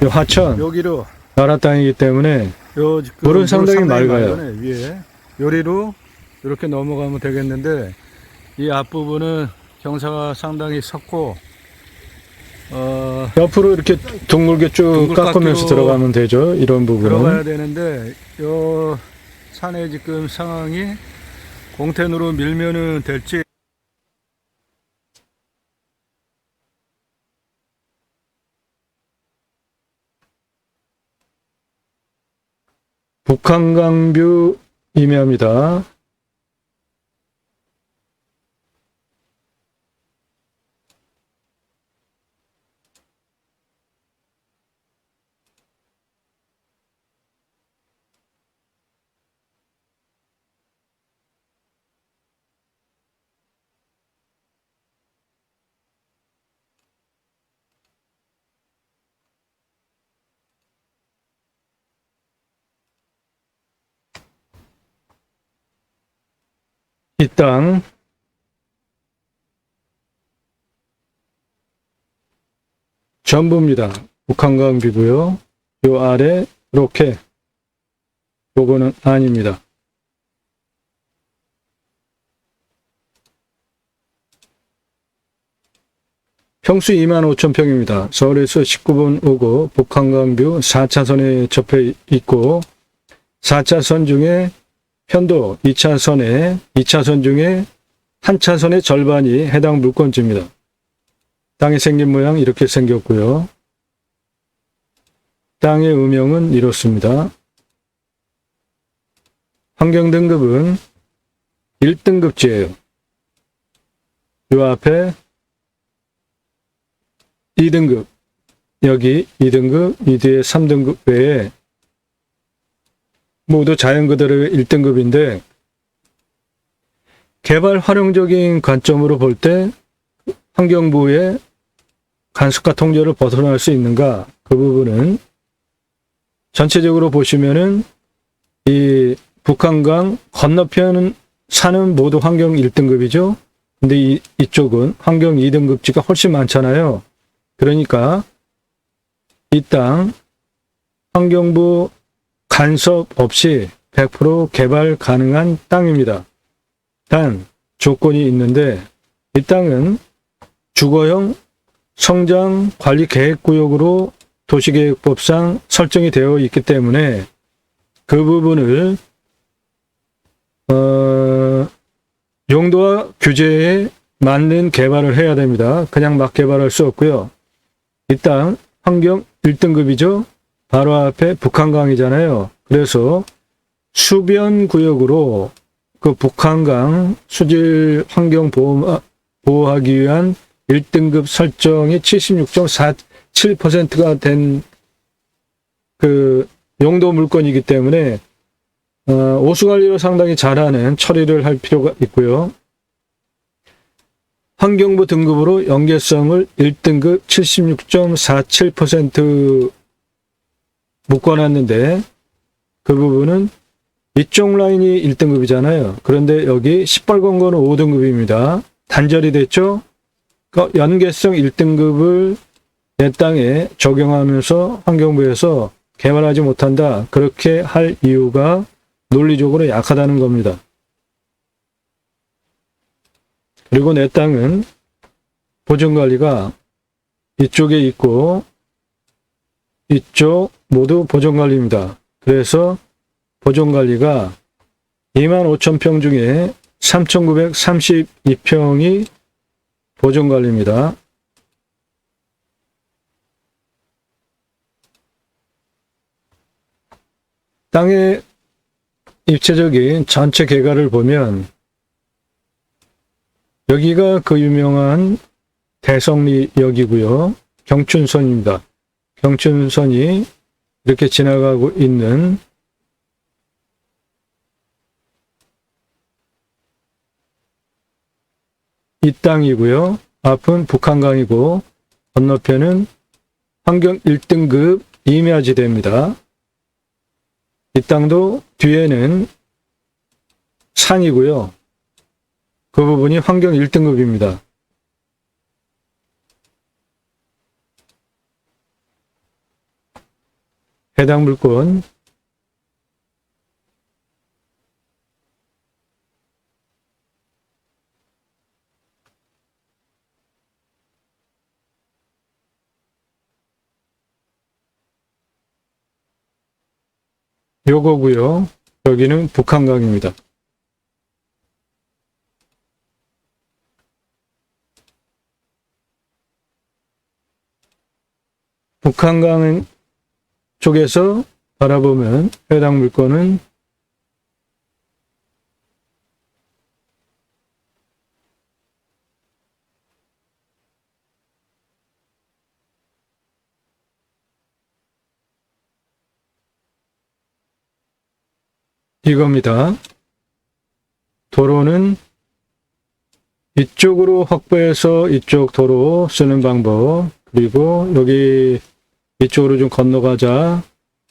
이 하천 여기로 나라 땅이기 때문에 요 물은 상당히 맑아요. 맑네, 위에 요리로 이렇게 넘어가면 되겠는데 이 앞부분은 경사가 상당히 섰고, 옆으로 이렇게 둥글게 쭉 둥글 깎으면서 깎기로 들어가면 되죠. 이런 들어가야 부분은. 되는데, 요 산의 지금 상황이 공텐으로 밀면은 될지. 북한강뷰 임야입니다. 이 땅 전부입니다. 북한강뷰고요. 요 아래 이렇게 요거는 아닙니다. 평수 25,000평입니다. 서울에서 19번 오고 북한강뷰 4차선에 접해 있고 4차선 중에 편도 2차선 중에 한 차선의 절반이 해당 물건지입니다. 땅의 생긴 모양 이렇게 생겼고요. 땅의 음영은 이렇습니다. 환경등급은 1등급지예요. 요 앞에 2등급, 여기 2등급, 이 뒤에 3등급 외에 모두 자연 그대로의 1등급인데 개발 활용적인 관점으로 볼 때 환경부의 간섭과 통제를 벗어날 수 있는가, 그 부분은 전체적으로 보시면은 이 북한강 건너편 산은 모두 환경 1등급이죠. 근데 이쪽은 환경 2등급지가 훨씬 많잖아요. 그러니까 이 땅 환경부 간섭 없이 100% 개발 가능한 땅입니다. 단 조건이 있는데 이 땅은 주거형 성장 관리 계획구역으로 도시계획법상 설정이 되어 있기 때문에 그 부분을 용도와 규제에 맞는 개발을 해야 됩니다. 그냥 막 개발할 수 없고요. 이 땅 환경 1등급이죠. 바로 앞에 북한강이잖아요. 그래서 수변구역으로 그 북한강 수질 환경 보호하기 위한 1등급 설정이 76.47%가 된 그 용도 물건이기 때문에 오수관리를 상당히 잘하는 처리를 할 필요가 있고요. 환경부 등급으로 연계성을 1등급 76.47% 묶어놨는데 그 부분은 이쪽 라인이 1등급이잖아요. 그런데 여기 시뻘건 거는 5등급입니다. 단절이 됐죠? 그러니까 연계성 1등급을 내 땅에 적용하면서 환경부에서 개발하지 못한다. 그렇게 할 이유가 논리적으로 약하다는 겁니다. 그리고 내 땅은 보존관리가 이쪽에 있고 이쪽 모두 보존관리입니다. 그래서 보존관리가 25,000평 중에 3,932평이 보존관리입니다. 땅의 입체적인 전체 계가를 보면 여기가 그 유명한 대성리역이고요. 경춘선입니다. 경춘선이 이렇게 지나가고 있는 이 땅이고요. 앞은 북한강이고 건너편은 환경 1등급 임야지대입니다. 이 땅도 뒤에는 산이고요. 그 부분이 환경 1등급입니다. 해당 물건 요거고요. 여기는 북한강입니다. 북한강 쪽에서 바라보면 해당 물건은 이겁니다. 도로는 이쪽으로 확보해서 이쪽 도로 쓰는 방법, 그리고 여기 이쪽으로 좀 건너가자.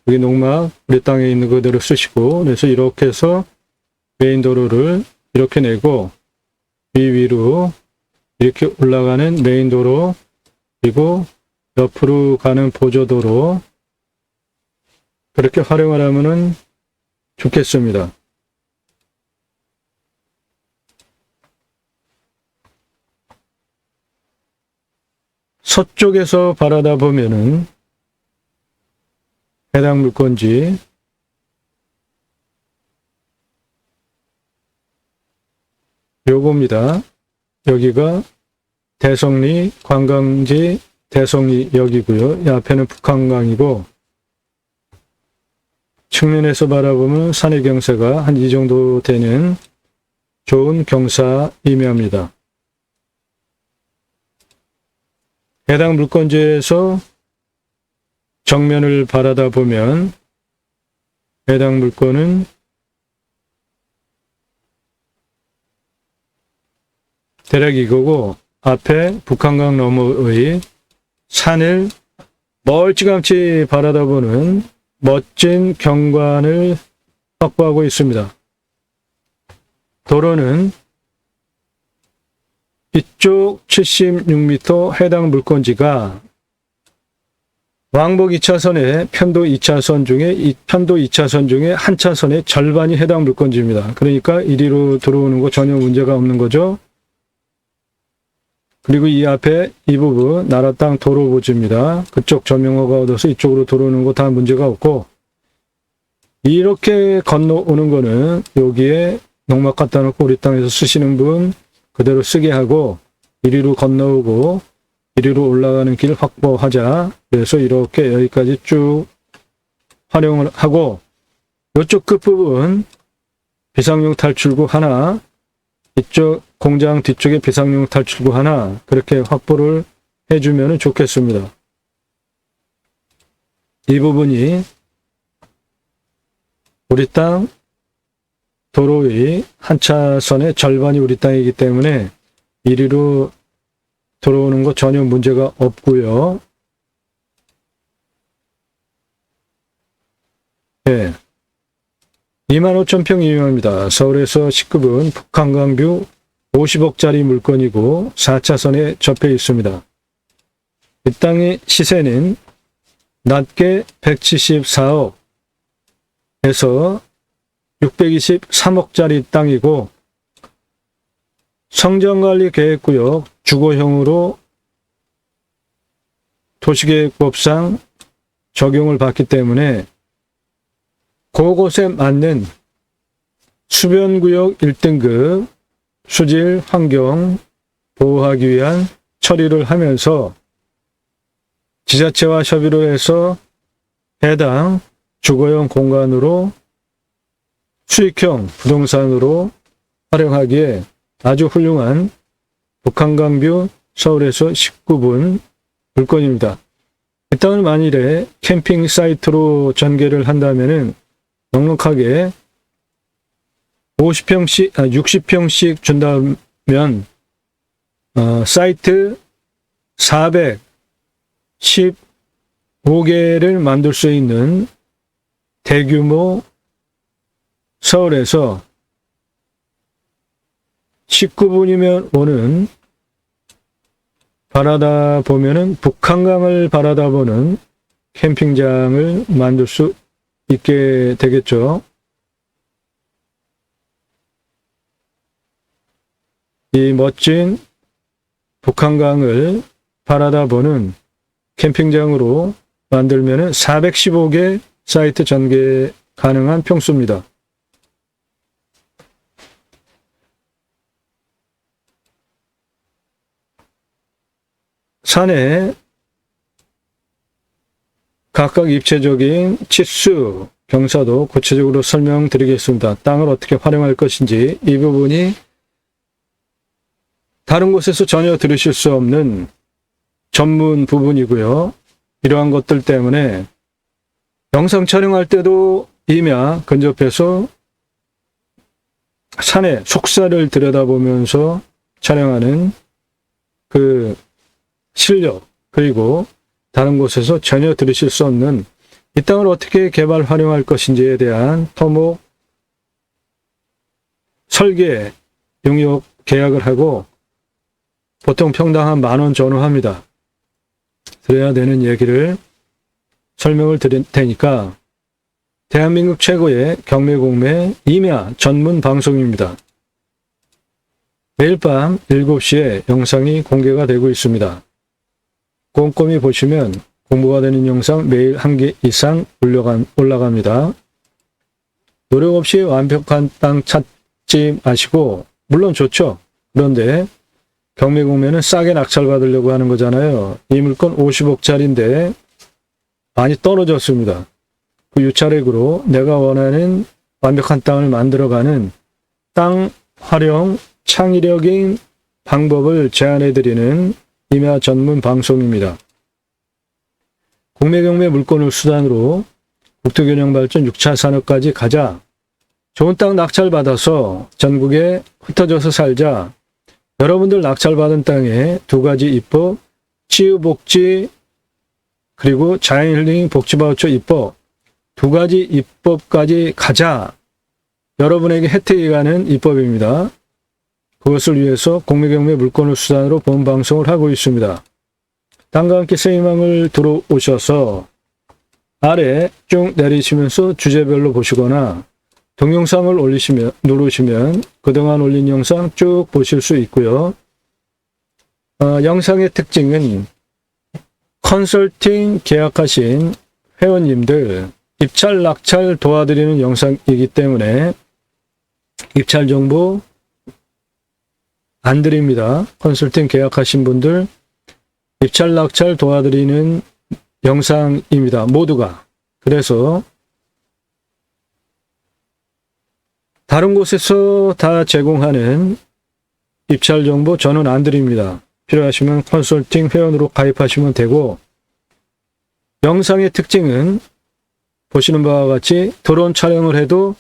여기 농막 우리 땅에 있는 그대로 쓰시고, 그래서 이렇게 해서 메인 도로를 이렇게 내고 위로 이렇게 올라가는 메인 도로, 그리고 옆으로 가는 보조도로, 그렇게 활용을 하면은 좋겠습니다. 서쪽에서 바라다 보면은 해당 물건지 요겁니다. 여기가 대성리 관광지 대성리역이고요. 이 앞에는 북한강이고, 측면에서 바라보면 산의 경사가 한 이 정도 되는 좋은 경사이며입니다. 해당 물건지에서 정면을 바라다 보면 해당 물건은 대략 이거고, 앞에 북한강 너머의 산을 멀찌감치 바라다 보는 멋진 경관을 확보하고 있습니다. 도로는 이쪽 76m 해당 물건지가 왕복 2차선의 편도 2차선 중에 편도 2차선 중에 한 차선의 절반이 해당 물건지입니다. 그러니까 이리로 들어오는 거 전혀 문제가 없는 거죠. 그리고 이 앞에 이 부분 나라 땅 도로 보지입니다. 그쪽 점용허가 얻어서 이쪽으로 들어오는 거 다 문제가 없고, 이렇게 건너오는 거는 여기에 농막 갖다 놓고 우리 땅에서 쓰시는 분 그대로 쓰게 하고, 이리로 건너오고 이리로 올라가는 길 확보하자. 그래서 이렇게 여기까지 쭉 활용을 하고, 이쪽 끝부분 비상용 탈출구 하나, 이쪽 공장 뒤쪽에 비상용 탈출구 하나, 그렇게 확보를 해주면 좋겠습니다. 이 부분이 우리 땅 도로의 한 차선의 절반이 우리 땅이기 때문에 이리로 들어오는 거 전혀 문제가 없고요. 네. 25,000평 이용합니다. 서울에서 19분 북한강뷰 50억짜리 물건이고 4차선에 접해 있습니다. 이 땅의 시세는 낮게 174억에서 623억짜리 땅이고, 성전관리계획구역 주거형으로 도시계획법상 적용을 받기 때문에 그곳에 맞는 수변구역 1등급 수질 환경 보호하기 위한 처리를 하면서 지자체와 협의를 해서 해당 주거용 공간으로 수익형 부동산으로 활용하기에 아주 훌륭한 북한강뷰 서울에서 19분 물건입니다. 이 땅을 만일에 캠핑 사이트로 전개를 한다면은 넉넉하게 60평씩 준다면 사이트 415개를 만들 수 있는 대규모 서울에서 19분이면 오는 바라다 보면은 북한강을 바라다 보는 캠핑장을 만들 수 있게 되겠죠. 이 멋진 북한강을 바라다 보는 캠핑장으로 만들면은 415개 사이트 전개 가능한 평수입니다. 산에 각각 입체적인 치수, 경사도 구체적으로 설명드리겠습니다. 땅을 어떻게 활용할 것인지 이 부분이 다른 곳에서 전혀 들으실 수 없는 전문 부분이고요. 이러한 것들 때문에 영상 촬영할 때도 임야 근접해서 산의 속살을 들여다보면서 촬영하는 그 실력, 그리고 다른 곳에서 전혀 들으실 수 없는 이 땅을 어떻게 개발 활용할 것인지에 대한 토목 설계 용역 계약을 하고 보통 평당 한 10,000원 전후합니다. 드려야 되는 얘기를 설명을 드릴 테니까 대한민국 최고의 경매공매 임야 전문 방송입니다. 매일 밤 7시에 영상이 공개가 되고 있습니다. 꼼꼼히 보시면 공부가 되는 영상 매일 1개 이상 올라갑니다. 노력 없이 완벽한 땅 찾지 마시고, 물론 좋죠. 그런데 경매공매는 싸게 낙찰받으려고 하는 거잖아요. 이 물건 50억짜리인데 많이 떨어졌습니다. 그 유차렉으로 내가 원하는 완벽한 땅을 만들어가는 땅 활용 창의력인 방법을 제안해드리는 임야 전문 방송입니다. 공매경매 물건을 수단으로 국토균형발전 6차 산업까지 가자. 좋은 땅 낙찰받아서 전국에 흩어져서 살자. 여러분들 낙찰받은 땅에 2가지 입법, 치유복지, 그리고 자연힐링 복지바우처 입법, 2가지 입법까지 가자. 여러분에게 혜택이 가는 입법입니다. 그것을 위해서 공매경매 물건을 수단으로 본 방송을 하고 있습니다. 땅과 함께 세이망을 들어오셔서 아래 쭉 내리시면서 주제별로 보시거나 동영상을 누르시면 그동안 올린 영상 쭉 보실 수 있고요. 영상의 특징은 컨설팅 계약하신 회원님들 입찰 낙찰 도와드리는 영상이기 때문에 입찰 정보 안 드립니다. 컨설팅 계약하신 분들 입찰 낙찰 도와드리는 영상입니다. 모두가. 그래서 다른 곳에서 다 제공하는 입찰 정보 저는 안 드립니다. 필요하시면 컨설팅 회원으로 가입하시면 되고, 영상의 특징은 보시는 바와 같이 드론 촬영을 해도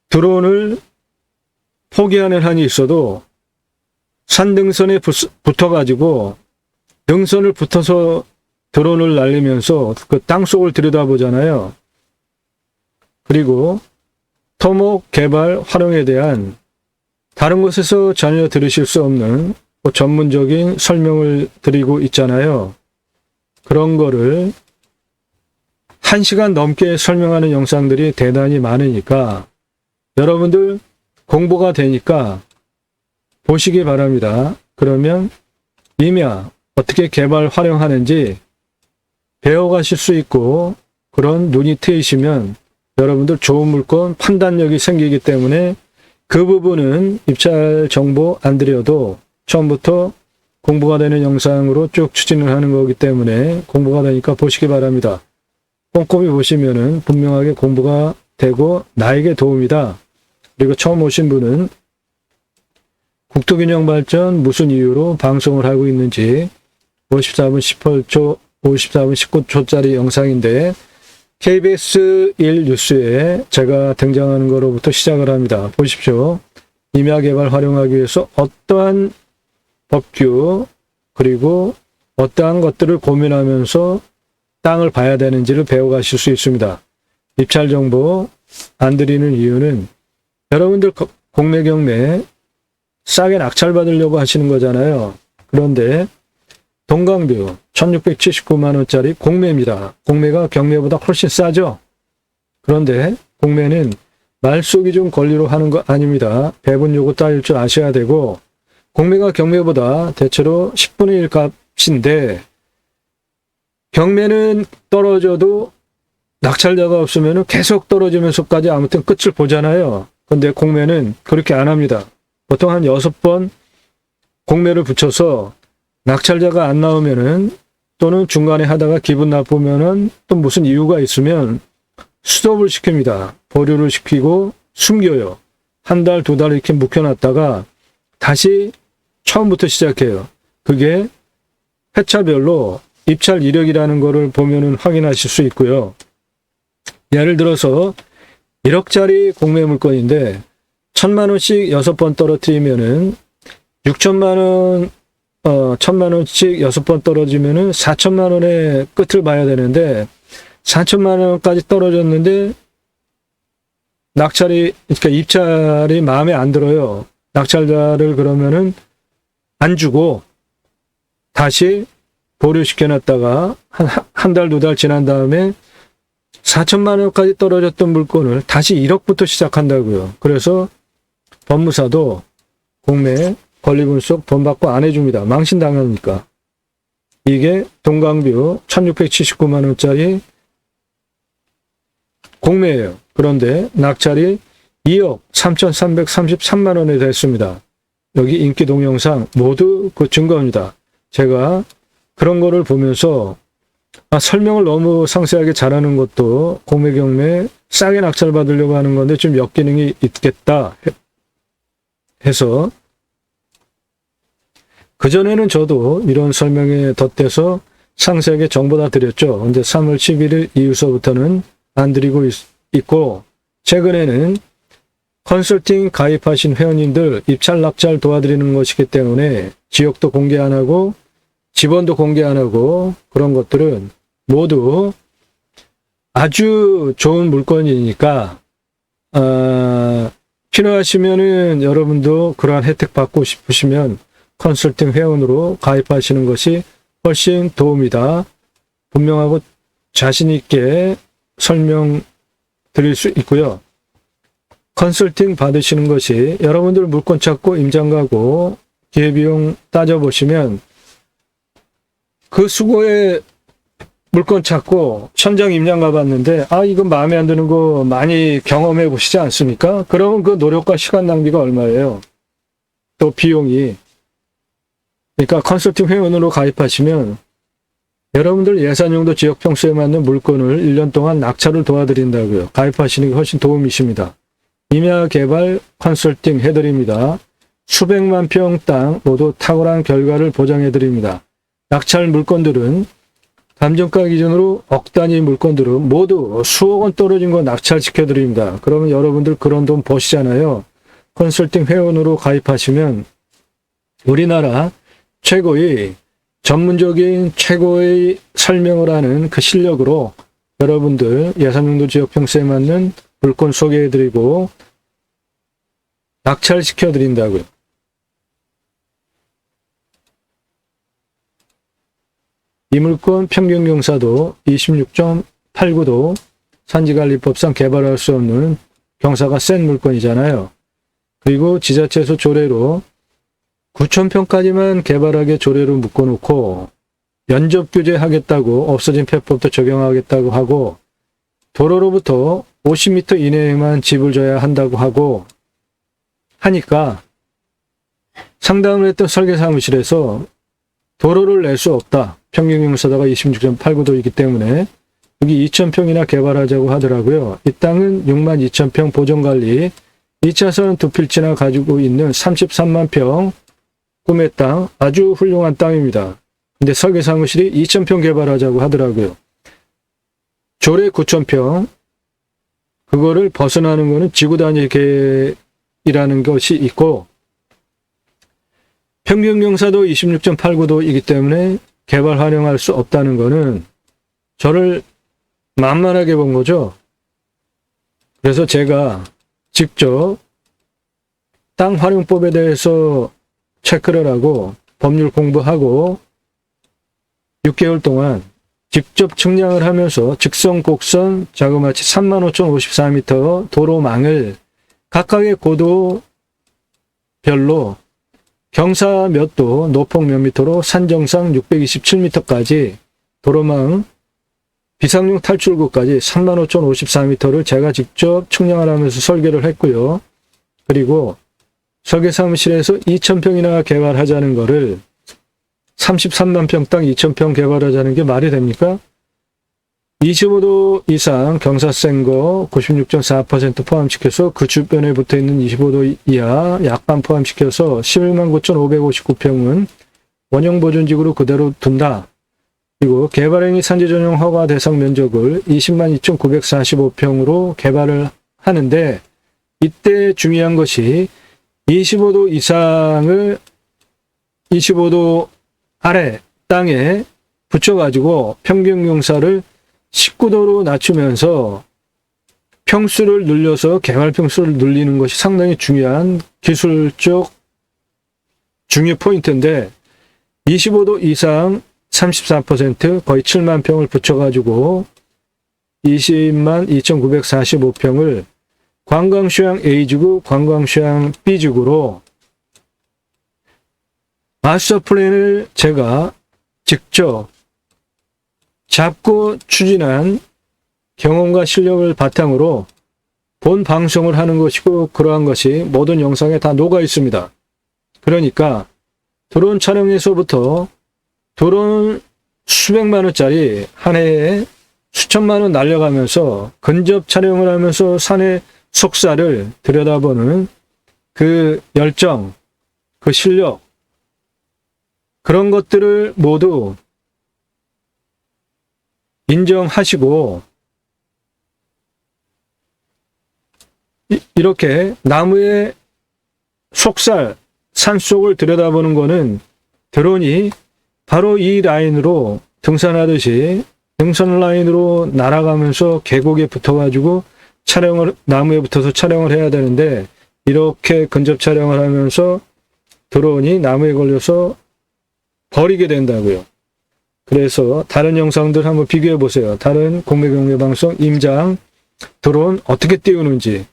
드론을 포기하는 한이 있어도 산등선에 붙어가지고 등선을 붙어서 드론을 날리면서 그 땅속을 들여다보잖아요. 그리고 토목 개발 활용에 대한 다른 곳에서 전혀 들으실 수 없는 전문적인 설명을 드리고 있잖아요. 그런 거를 1시간 넘게 설명하는 영상들이 대단히 많으니까 여러분들 공부가 되니까 보시기 바랍니다. 그러면 임야 어떻게 개발 활용하는지 배워가실 수 있고, 그런 눈이 트이시면 여러분들 좋은 물건 판단력이 생기기 때문에 그 부분은 입찰 정보 안 드려도 처음부터 공부가 되는 영상으로 쭉 추진을 하는 거기 때문에 공부가 되니까 보시기 바랍니다. 꼼꼼히 보시면은 분명하게 공부가 되고 나에게 도움이다. 그리고 처음 오신 분은 국토균형발전 무슨 이유로 방송을 하고 있는지 54분 18초, 54분 19초짜리 영상인데 KBS 1 뉴스에 제가 등장하는 거로부터 시작을 합니다. 보십시오. 임야개발 활용하기 위해서 어떠한 법규 그리고 어떠한 것들을 고민하면서 땅을 봐야 되는지를 배워가실 수 있습니다. 입찰 정보 안 드리는 이유는 여러분들 공매경매 싸게 낙찰받으려고 하시는 거잖아요. 그런데 동강뷰 1679만 원짜리 공매입니다. 공매가 경매보다 훨씬 싸죠. 그런데 공매는 말쏘기 좀 권리로 하는 거 아닙니다. 배분 요구 따질 줄 아셔야 되고, 공매가 경매보다 대체로 10분의 1 값인데 경매는 떨어져도 낙찰자가 없으면 계속 떨어지면서까지 아무튼 끝을 보잖아요. 근데 공매는 그렇게 안 합니다. 보통 한 6번 공매를 붙여서 낙찰자가 안 나오면은 또는 중간에 하다가 기분 나쁘면은 또 무슨 이유가 있으면 스톱을 시킵니다. 보류를 시키고 숨겨요. 한 달, 2달 이렇게 묵혀놨다가 다시 처음부터 시작해요. 그게 회차별로 입찰 이력이라는 거를 보면은 확인하실 수 있고요. 예를 들어서 1억짜리 공매 물건인데 1,000만 원씩 6번 떨어뜨리면은 6천만 원, 1,000만 원씩 6번 떨어지면은 4천만 원의 끝을 봐야 되는데 4천만 원까지 떨어졌는데 그러니까 입찰이 마음에 안 들어요. 낙찰자를 그러면은 안 주고 다시 보류시켜놨다가 한 달, 2달 지난 다음에 4천만 원까지 떨어졌던 물건을 다시 1억부터 시작한다고요. 그래서 법무사도 공매 권리분석 돈 받고 안 해줍니다. 망신당하니까. 이게 동강뷰 1679만 원짜리 공매예요. 그런데 낙찰이 2억 3,333만 원이 됐습니다. 여기 인기 동영상 모두 그 증거입니다. 제가 그런 거를 보면서 설명을 너무 상세하게 잘하는 것도 공매 경매 싸게 낙찰 받으려고 하는 건데 좀 역기능이 있겠다 해서 그전에는 저도 이런 설명에 덧대서 상세하게 정보 다 드렸죠. 근데 3월 11일 이후서부터는 안 드리고 있고 최근에는 컨설팅 가입하신 회원님들 입찰 낙찰 도와드리는 것이기 때문에 지역도 공개 안 하고 지번도 공개 안 하고 그런 것들은 모두 아주 좋은 물건이니까 필요하시면은 여러분도 그러한 혜택 받고 싶으시면 컨설팅 회원으로 가입하시는 것이 훨씬 도움이다. 분명하고 자신 있게 설명드릴 수 있고요. 컨설팅 받으시는 것이 여러분들 물건 찾고 임장 가고 기회비용 따져보시면 그 수고에 물건 찾고 현장 임장 가봤는데 이거 마음에 안 드는 거 많이 경험해 보시지 않습니까? 그러면 그 노력과 시간 낭비가 얼마예요? 또 비용이. 그러니까 컨설팅 회원으로 가입하시면 여러분들 예산용도 지역 평수에 맞는 물건을 1년 동안 낙찰을 도와드린다고요. 가입하시는 게 훨씬 도움이십니다. 임야 개발 컨설팅 해드립니다. 수백만 평 땅 모두 탁월한 결과를 보장해드립니다. 낙찰 물건들은 감정가 기준으로 억 단위 물건들은 모두 수억 원 떨어진 거 낙찰시켜드립니다. 그러면 여러분들 그런 돈 버시잖아요. 컨설팅 회원으로 가입하시면 우리나라 최고의 전문적인 최고의 설명을 하는 그 실력으로 여러분들 예산용도 지역 평수에 맞는 물건 소개해드리고 낙찰시켜드린다고요. 이 물건 평균경사도 26.89도 산지관리법상 개발할 수 없는 경사가 센 물건이잖아요. 그리고 지자체에서 조례로 9,000평까지만 개발하게 조례로 묶어놓고 연접 규제하겠다고 없어진 폐법도 적용하겠다고 하고 도로로부터 50m 이내에만 집을 져야 한다고 하고 하니까 상담을 했던 설계사무실에서 도로를 낼 수 없다. 평균경사도가 26.89도이기 때문에 여기 2,000평이나 개발하자고 하더라고요. 이 땅은 62,000평 보존관리 2차선 두 필지나 가지고 있는 33만 평 꿈의 땅 아주 훌륭한 땅입니다. 근데 설계사무실이 2,000평 개발하자고 하더라고요. 조례 9,000평 그거를 벗어나는 거는 지구단위 계획이라는 것이 있고 평균경사도 26.89도이기 때문에 개발 활용할 수 없다는 거는 저를 만만하게 본 거죠. 그래서 제가 직접 땅 활용법에 대해서 체크를 하고 법률 공부하고 6개월 동안 직접 측량을 하면서 직선, 곡선, 자그마치 35,054m 도로망을 각각의 고도별로 경사 몇 도, 노폭 몇 미터로 산정상 627m까지 도로망 비상용 탈출구까지 35,054m를 제가 직접 측량을 하면서 설계를 했고요. 그리고 설계 사무실에서 2,000평이나 개발하자는 거를 33만 평당 2,000평 개발하자는 게 말이 됩니까? 25도 이상 경사센 거 96.4% 포함시켜서 그 주변에 붙어있는 25도 이하 약간 포함시켜서 11만 9,559평은 원형 보존지구로 그대로 둔다. 그리고 개발행위 산지 전용 허가 대상 면적을 20만 2,945평으로 개발을 하는데, 이때 중요한 것이 25도 이상을 25도 아래 땅에 붙여가지고 평균 경사를 19도로 낮추면서 평수를 늘려서 개발 평수를 늘리는 것이 상당히 중요한 기술적 중요 포인트인데, 25도 이상 34% 거의 7만 평을 붙여가지고 20만 2,945평을 관광휴양 A지구, 관광휴양 B지구로 마스터 플랜을 제가 직접 잡고 추진한 경험과 실력을 바탕으로 본 방송을 하는 것이고, 그러한 것이 모든 영상에 다 녹아 있습니다. 그러니까 드론 촬영에서부터 드론 수백만 원짜리 한 해에 수천만 원 날려가면서 근접 촬영을 하면서 산의 속살을 들여다보는 그 열정, 그 실력, 그런 것들을 모두 인정하시고, 이렇게 나무의 속살, 산속을 들여다보는 거는 드론이 바로 이 라인으로 등산하듯이 등산 라인으로 날아가면서 계곡에 붙어가지고 나무에 붙어서 촬영을 해야 되는데, 이렇게 근접 촬영을 하면서 드론이 나무에 걸려서 버리게 된다고요. 그래서 다른 영상들 한번 비교해 보세요. 다른 공매경매 방송 임장 드론 어떻게 띄우는지,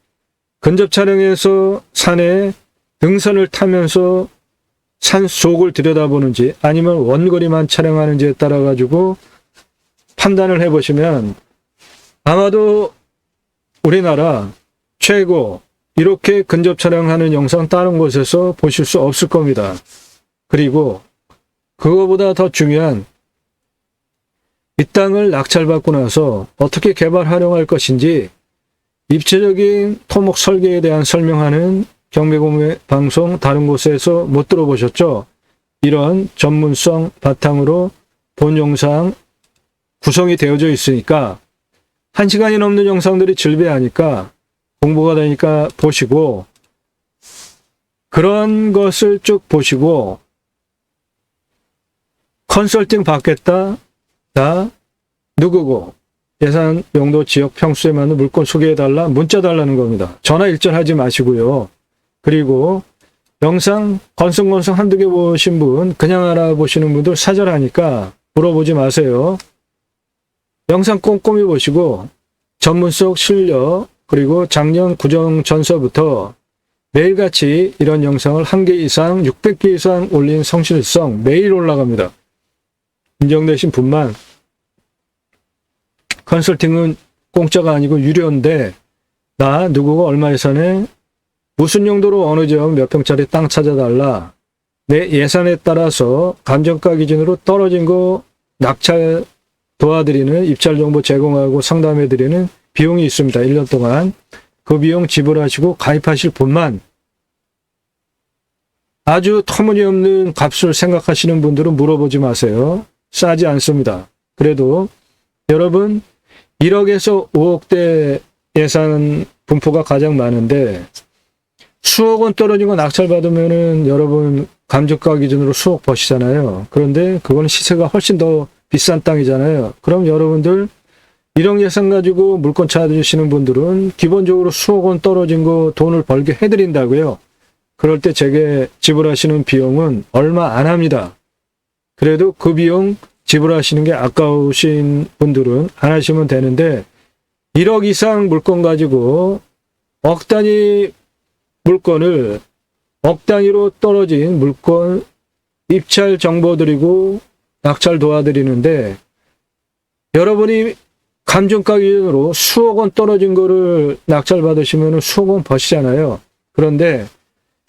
근접 촬영해서 산에 등산을 타면서 산 속을 들여다보는지 아니면 원거리만 촬영하는지에 따라 가지고 판단을 해보시면 아마도 우리나라 최고 이렇게 근접 촬영하는 영상 다른 곳에서 보실 수 없을 겁니다. 그리고 그거보다 더 중요한, 이 땅을 낙찰받고 나서 어떻게 개발 활용할 것인지 입체적인 토목 설계에 대한 설명하는 경매공매 방송 다른 곳에서 못 들어보셨죠? 이런 전문성 바탕으로 본 영상 구성이 되어져 있으니까 1시간이 넘는 영상들이 질비하니까 공부가 되니까 보시고, 그런 것을 쭉 보시고 컨설팅 받겠다, 나 누구고 예산 용도 지역 평수에 맞는 물건 소개해달라, 문자 달라는 겁니다. 전화 일절하지 마시고요. 그리고 영상 건성건성 한두 개 보신 분, 그냥 알아보시는 분들 사절하니까 물어보지 마세요. 영상 꼼꼼히 보시고 전문성, 실력, 그리고 작년 구정 전서부터 매일같이 이런 영상을 1개 이상 600개 이상 올린 성실성 매일 올라갑니다. 인정되신 분만. 컨설팅은 공짜가 아니고 유료인데, 나 누구가 얼마 예산에 무슨 용도로 어느 지역 몇 평짜리 땅 찾아달라, 내 예산에 따라서 감정가 기준으로 떨어진 거 낙찰 도와드리는, 입찰 정보 제공하고 상담해드리는 비용이 있습니다. 1년 동안. 그 비용 지불하시고 가입하실 분만. 아주 터무니없는 값을 생각하시는 분들은 물어보지 마세요. 싸지 않습니다. 그래도 여러분 1억에서 5억대 예산 분포가 가장 많은데, 수억 원 떨어진 거 낙찰받으면은 여러분 감정가 기준으로 수억 버시잖아요. 그런데 그건 시세가 훨씬 더 비싼 땅이잖아요. 그럼 여러분들 1억 예산 가지고 물건 찾으시는 분들은 기본적으로 수억 원 떨어진 거 돈을 벌게 해드린다고요. 그럴 때 제게 지불하시는 비용은 얼마 안 합니다. 그래도 그 비용 지불하시는 게 아까우신 분들은 안 하시면 되는데, 1억 이상 물건 가지고 억 단위 물건을, 억 단위로 떨어진 물건 입찰 정보 드리고 낙찰 도와드리는데, 여러분이 감정가 기준으로 수억 원 떨어진 거를 낙찰받으시면 수억 원 버시잖아요. 그런데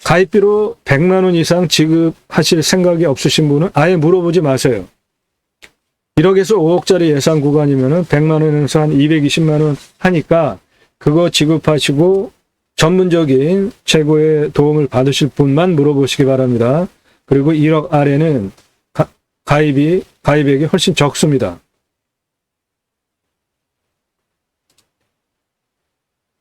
가입비로 100만 원 이상 지급하실 생각이 없으신 분은 아예 물어보지 마세요. 1억에서 5억짜리 예산 구간이면 100만 원에서 한 220만 원 하니까 그거 지급하시고 전문적인 최고의 도움을 받으실 분만 물어보시기 바랍니다. 그리고 1억 아래는 가입액이 훨씬 적습니다.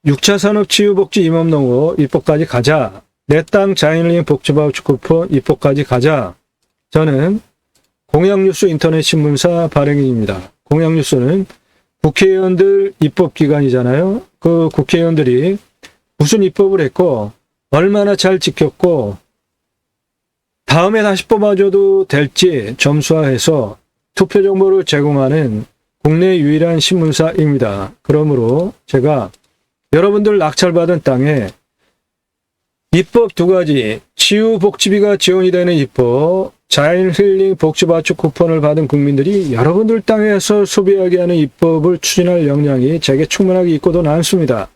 6차 산업치유복지 임업농업 입법까지 가자. 내 땅 자연힐링 복지바우처 쿠폰 입법까지 가자. 저는 공양뉴스 인터넷 신문사 발행인입니다. 공양뉴스는 국회의원들 입법기관이잖아요. 그 국회의원들이 무슨 입법을 했고 얼마나 잘 지켰고 다음에 다시 뽑아줘도 될지 점수화해서 투표 정보를 제공하는 국내 유일한 신문사입니다. 그러므로 제가 여러분들 낙찰받은 땅에 입법 2가지, 치유복지비가 지원이 되는 입법, 자연힐링 복지바우처 쿠폰을 받은 국민들이 여러분들 땅에서 소비하게 하는 입법을 추진할 역량이 제게 충분하게 있고도 남습니다.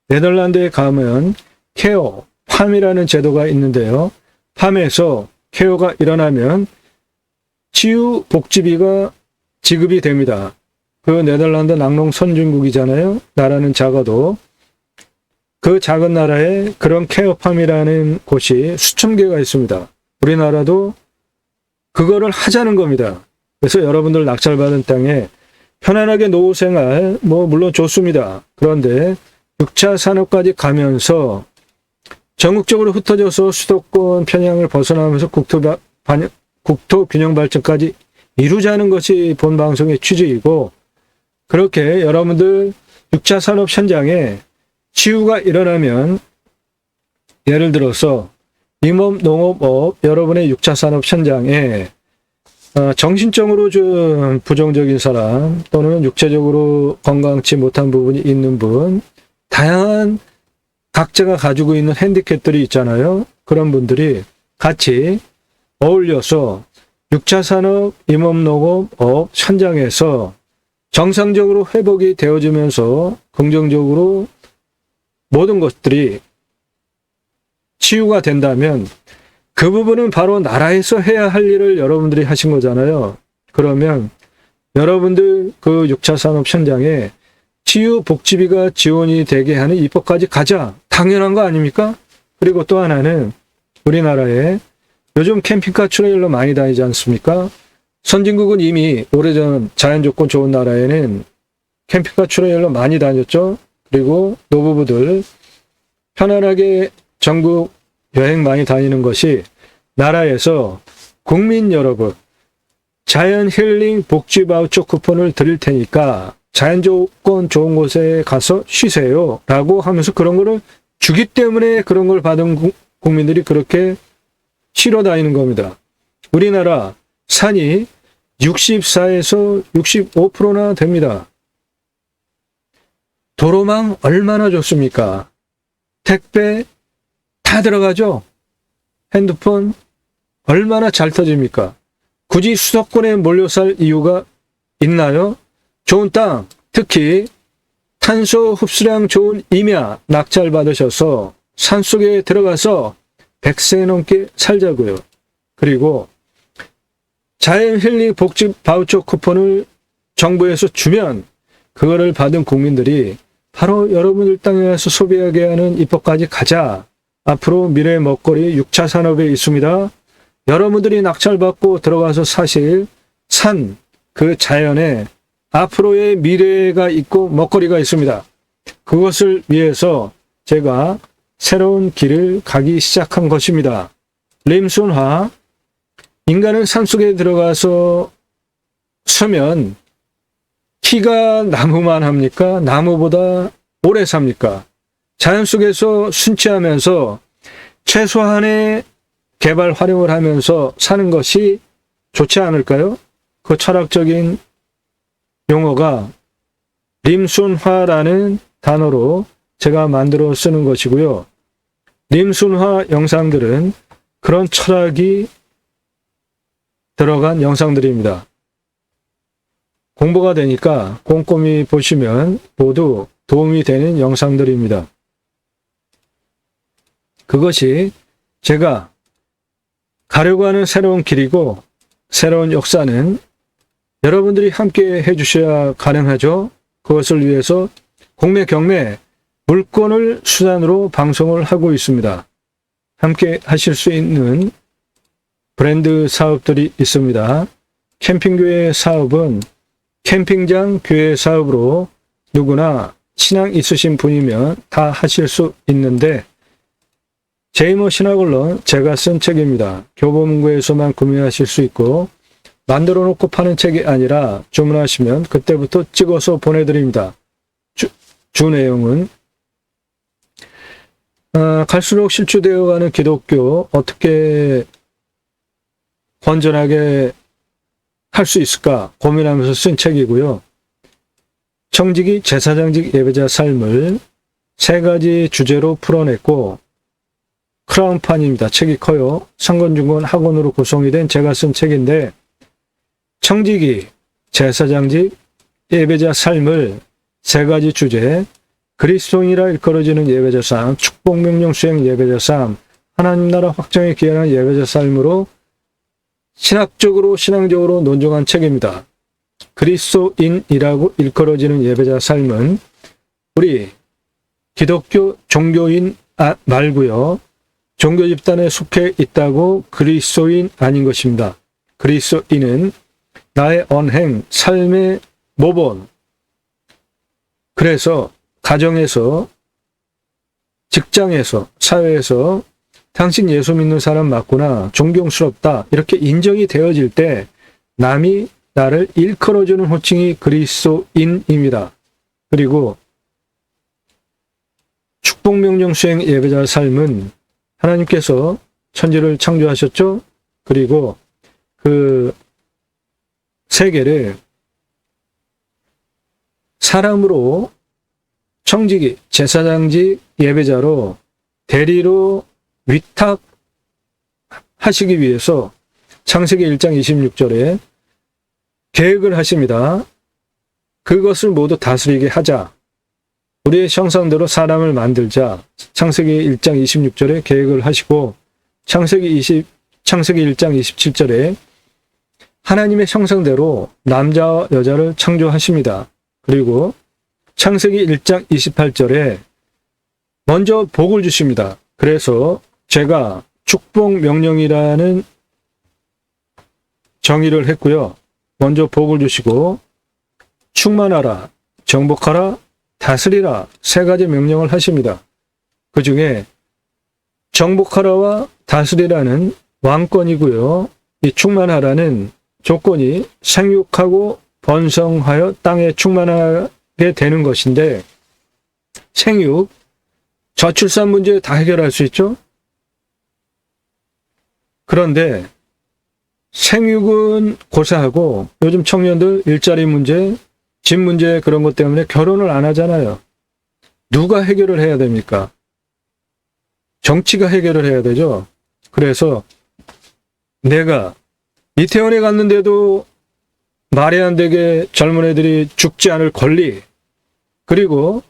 네덜란드에 가면 케어, 팜이라는 제도가 있는데요. 팜에서 케어가 일어나면 치유복지비가 지급이 됩니다. 그 네덜란드 낙농 선진국이잖아요. 나라는 작아도 그 작은 나라에 그런 케어팜이라는 곳이 수천 개가 있습니다. 우리나라도 그거를 하자는 겁니다. 그래서 여러분들 낙찰받은 땅에 편안하게 노후 생활 물론 좋습니다. 그런데 6차 산업까지 가면서 전국적으로 흩어져서 수도권 편향을 벗어나면서 국토 균형 발전까지 이루자는 것이 본 방송의 취지이고, 그렇게 여러분들 6차 산업 현장에 치유가 일어나면 예를 들어서 임업, 농업업 여러분의 6차 산업 현장에 정신적으로 좀 부정적인 사람 또는 육체적으로 건강치 못한 부분이 있는 분, 다양한 각자가 가지고 있는 핸디캡들이 있잖아요. 그런 분들이 같이 어울려서 6차 산업, 임업, 농업업 현장에서 정상적으로 회복이 되어지면서 긍정적으로 모든 것들이 치유가 된다면 그 부분은 바로 나라에서 해야 할 일을 여러분들이 하신 거잖아요. 그러면 여러분들 그 6차 산업 현장에 치유 복지비가 지원이 되게 하는 입법까지 가자. 당연한 거 아닙니까? 그리고 또 하나는 우리나라에 요즘 캠핑카 트레일러 많이 다니지 않습니까? 선진국은 이미 오래전 자연조건 좋은 나라에는 캠핑카 트레일러 많이 다녔죠. 그리고 노부부들 편안하게 전국 여행 많이 다니는 것이 나라에서 국민 여러분 자연 힐링 복지 바우처 쿠폰을 드릴 테니까 자연 조건 좋은 곳에 가서 쉬세요 라고 하면서 그런 거를 주기 때문에 그런 걸 받은 국민들이 그렇게 쉬러 다니는 겁니다. 우리나라 산이 64에서 65%나 됩니다. 도로망 얼마나 좋습니까? 택배 다 들어가죠? 핸드폰 얼마나 잘 터집니까? 굳이 수도권에 몰려 살 이유가 있나요? 좋은 땅, 특히 탄소 흡수량 좋은 임야 낙찰 받으셔서 산속에 들어가서 100세 넘게 살자고요. 그리고 자연 힐링 복지 바우처 쿠폰을 정부에서 주면 그거를 받은 국민들이 바로 여러분들 땅에 가서 소비하게 하는 입법까지 가자. 앞으로 미래의 먹거리 6차 산업에 있습니다. 여러분들이 낙찰받고 들어가서 사실 산, 그 자연에 앞으로의 미래가 있고 먹거리가 있습니다. 그것을 위해서 제가 새로운 길을 가기 시작한 것입니다. 림순화, 인간은 산속에 들어가서 서면 키가 나무만 합니까? 나무보다 오래 삽니까? 자연 속에서 순치하면서 최소한의 개발 활용을 하면서 사는 것이 좋지 않을까요? 그 철학적인 용어가 림순화라는 단어로 제가 만들어 쓰는 것이고요. 림순화 영상들은 그런 철학이 들어간 영상들입니다. 공부가 되니까 꼼꼼히 보시면 모두 도움이 되는 영상들입니다. 그것이 제가 가려고 하는 새로운 길이고, 새로운 역사는 여러분들이 함께 해주셔야 가능하죠. 그것을 위해서 공매 경매 물건을 수단으로 방송을 하고 있습니다. 함께 하실 수 있는 브랜드 사업들이 있습니다. 캠핑교회 사업은 캠핑장 교회 사업으로 누구나 신앙 있으신 분이면 다 하실 수 있는데, 제이모 신학언론 제가 쓴 책입니다. 교보문고에서만 구매하실 수 있고, 만들어 놓고 파는 책이 아니라 주문하시면 그때부터 찍어서 보내드립니다. 주 내용은 갈수록 실추되어가는 기독교 어떻게 건전하게 할 수 있을까 고민하면서 쓴 책이고요. 청지기 제사장직 예배자 삶을 3가지 주제로 풀어냈고, 크라운판입니다. 책이 커요. 상권중권 학원으로 구성이 된 제가 쓴 책인데, 청지기 제사장직 예배자 삶을 3가지 주제, 그리스도인이라 일컬어지는 예배자 삶, 축복명령 수행 예배자 삶, 하나님 나라 확정에 기여하는 예배자 삶으로 신앙적으로 논증한 책입니다. 그리스도인이라고 일컬어지는 예배자 삶은 우리 기독교 종교인 말고요. 종교 집단에 속해 있다고 그리스도인 아닌 것입니다. 그리스도인은 나의 언행, 삶의 모본. 그래서 가정에서, 직장에서, 사회에서 당신 예수 믿는 사람 맞구나, 존경스럽다, 이렇게 인정이 되어질 때 남이 나를 일컬어주는 호칭이 그리스도인입니다. 그리고 축복명령 수행 예배자 삶은 하나님께서 천지를 창조하셨죠? 그리고 그 세계를 사람으로 청지기, 제사장직 예배자로 대리로 위탁하시기 위해서 창세기 1장 26절에 계획을 하십니다. 그것을 모두 다스리게 하자. 우리의 형상대로 사람을 만들자. 창세기 1장 26절에 계획을 하시고, 창세기 1장 27절에 하나님의 형상대로 남자와 여자를 창조하십니다. 그리고 창세기 1장 28절에 먼저 복을 주십니다. 그래서 제가 축복 명령이라는 정의를 했고요. 먼저 복을 주시고 충만하라, 정복하라, 다스리라 3가지 명령을 하십니다. 그 중에 정복하라와 다스리라는 왕권이고요. 이 충만하라는 조건이 생육하고 번성하여 땅에 충만하게 되는 것인데, 생육, 저출산 문제 다 해결할 수 있죠? 그런데 생육은 고사하고 요즘 청년들 일자리 문제, 집 문제 그런 것 때문에 결혼을 안 하잖아요. 누가 해결을 해야 됩니까? 정치가 해결을 해야 되죠. 그래서 내가 이태원에 갔는데도 말이 안 되게 젊은 애들이 죽지 않을 권리, 그리고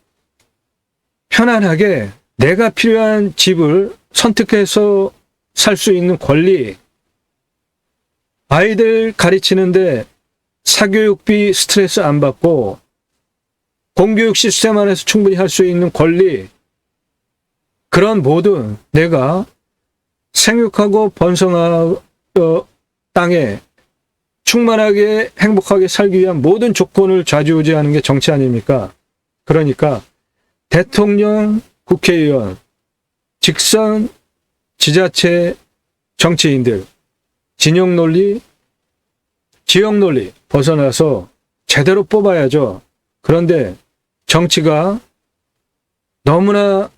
편안하게 내가 필요한 집을 선택해서 살 수 있는 권리, 아이들 가르치는데 사교육비 스트레스 안 받고 공교육 시스템 안에서 충분히 할 수 있는 권리, 그런 모든 내가 생육하고 번성하여 땅에 충만하게 행복하게 살기 위한 모든 조건을 좌지우지하는 게 정치 아닙니까? 그러니까 대통령, 국회의원, 직선, 지자체, 정치인들, 진영 논리, 지역 논리 벗어나서 제대로 뽑아야죠. 그런데 정치가 너무나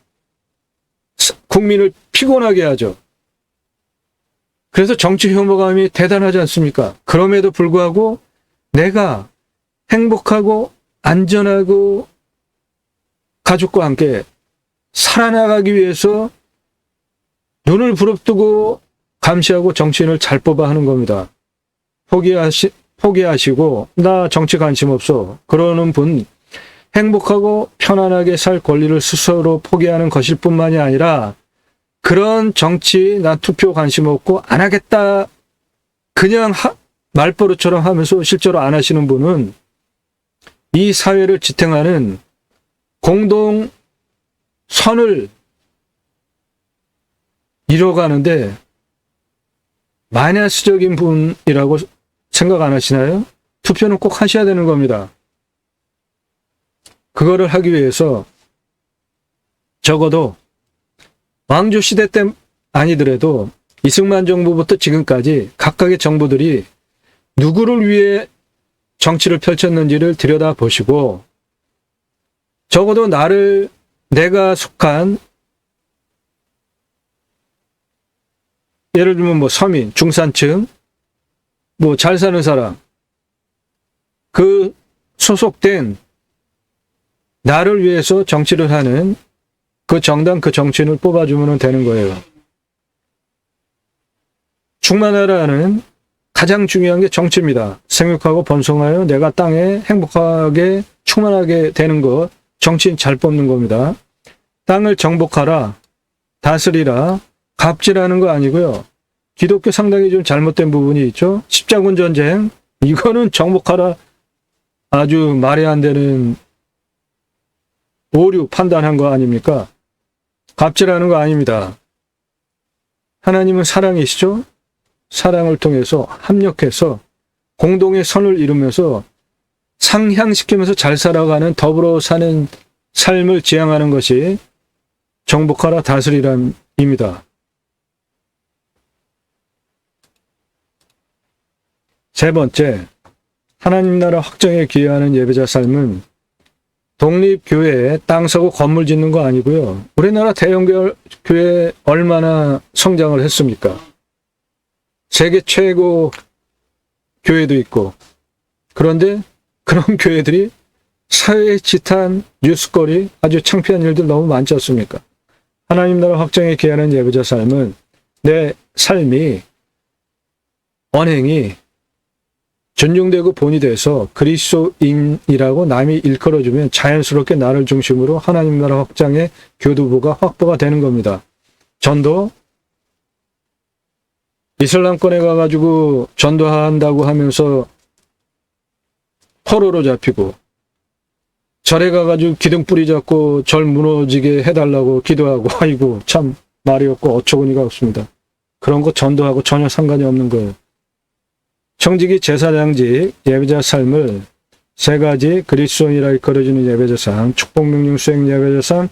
국민을 피곤하게 하죠. 그래서 정치 혐오감이 대단하지 않습니까? 그럼에도 불구하고 내가 행복하고 안전하고 가족과 함께 살아나가기 위해서 눈을 부릅뜨고 감시하고 정치인을 잘 뽑아 하는 겁니다. 포기하시고 나 정치 관심 없어 그러는 분, 행복하고 편안하게 살 권리를 스스로 포기하는 것일 뿐만이 아니라 그런 정치 나 투표 관심 없고 안 하겠다 그냥 말버릇처럼 하면서 실제로 안 하시는 분은 이 사회를 지탱하는 공동 선을 이뤄가는데 마이너스적인 분이라고 생각 안 하시나요? 투표는 꼭 하셔야 되는 겁니다. 그거를 하기 위해서 적어도 왕조 시대 때 아니더라도 이승만 정부부터 지금까지 각각의 정부들이 누구를 위해 정치를 펼쳤는지를 들여다보시고 적어도 내가 속한 예를 들면 뭐 서민, 중산층, 뭐 잘 사는 사람, 그 소속된 나를 위해서 정치를 하는 그 정당, 그 정치인을 뽑아주면 되는 거예요. 충만하라는 가장 중요한 게 정치입니다. 생육하고 번성하여 내가 땅에 행복하게 충만하게 되는 것, 정치인 잘 뽑는 겁니다. 땅을 정복하라, 다스리라, 갑질하는 거 아니고요. 기독교 상당히 좀 잘못된 부분이 있죠. 십자군 전쟁, 이거는 정복하라 아주 말이 안 되는 오류 판단한 거 아닙니까? 갑질하는 거 아닙니다. 하나님은 사랑이시죠? 사랑을 통해서 합력해서 공동의 선을 이루면서 상향시키면서 잘 살아가는 더불어 사는 삶을 지향하는 것이 정복하라 다스리람입니다. 세 번째, 하나님 나라 확정에 기여하는 예배자 삶은 독립교회에 땅 사고 건물 짓는 거 아니고요. 우리나라 대형교회 얼마나 성장을 했습니까? 세계 최고 교회도 있고. 그런데 그런 교회들이 사회에 지탄 뉴스거리, 아주 창피한 일들 너무 많지 않습니까? 하나님 나라 확정에 기여하는 예배자 삶은 내 삶이, 언행이 존중되고 본이 돼서 그리스도인이라고 남이 일컬어주면 자연스럽게 나를 중심으로 하나님 나라 확장의 교두보가 확보가 되는 겁니다. 전도, 이슬람권에 가가지고 전도한다고 하면서 포로로 잡히고, 절에 가가지고 기둥뿌리 잡고 절 무너지게 해달라고 기도하고, 아이고 참 말이 없고 어처구니가 없습니다. 그런 거 전도하고 전혀 상관이 없는 거예요. 청지기 제사장직 예배자 삶을 세 가지 그리스도인이라 일컬어지는 예배자 삶, 축복명령 수행 예배자 삶,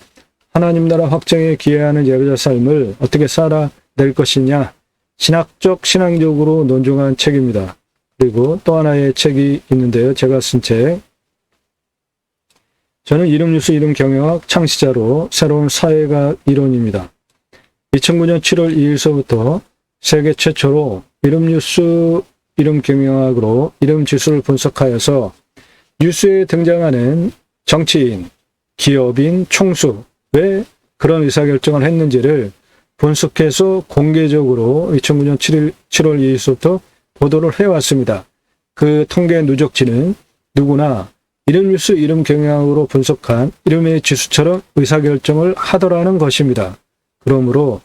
하나님 나라 확정에 기여하는 예배자 삶을 어떻게 살아낼 것이냐, 신학적, 신앙적으로 논증한 책입니다. 그리고 또 하나의 책이 있는데요. 제가 쓴 책. 저는 이름뉴스 이름경영학 창시자로 새로운 사회학 이론입니다. 2009년 7월 2일서부터 세계 최초로 이름뉴스 이름경영학으로 이름 지수를 분석하여서 뉴스에 등장하는 정치인, 기업인, 총수, 왜 그런 의사결정을 했는지를 분석해서 공개적으로 2009년 7월 2일부터 보도를 해왔습니다. 그 통계 누적치는 누구나 이름뉴스 이름경영학으로 분석한 이름의 지수처럼 의사결정을 하더라는 것입니다. 그러므로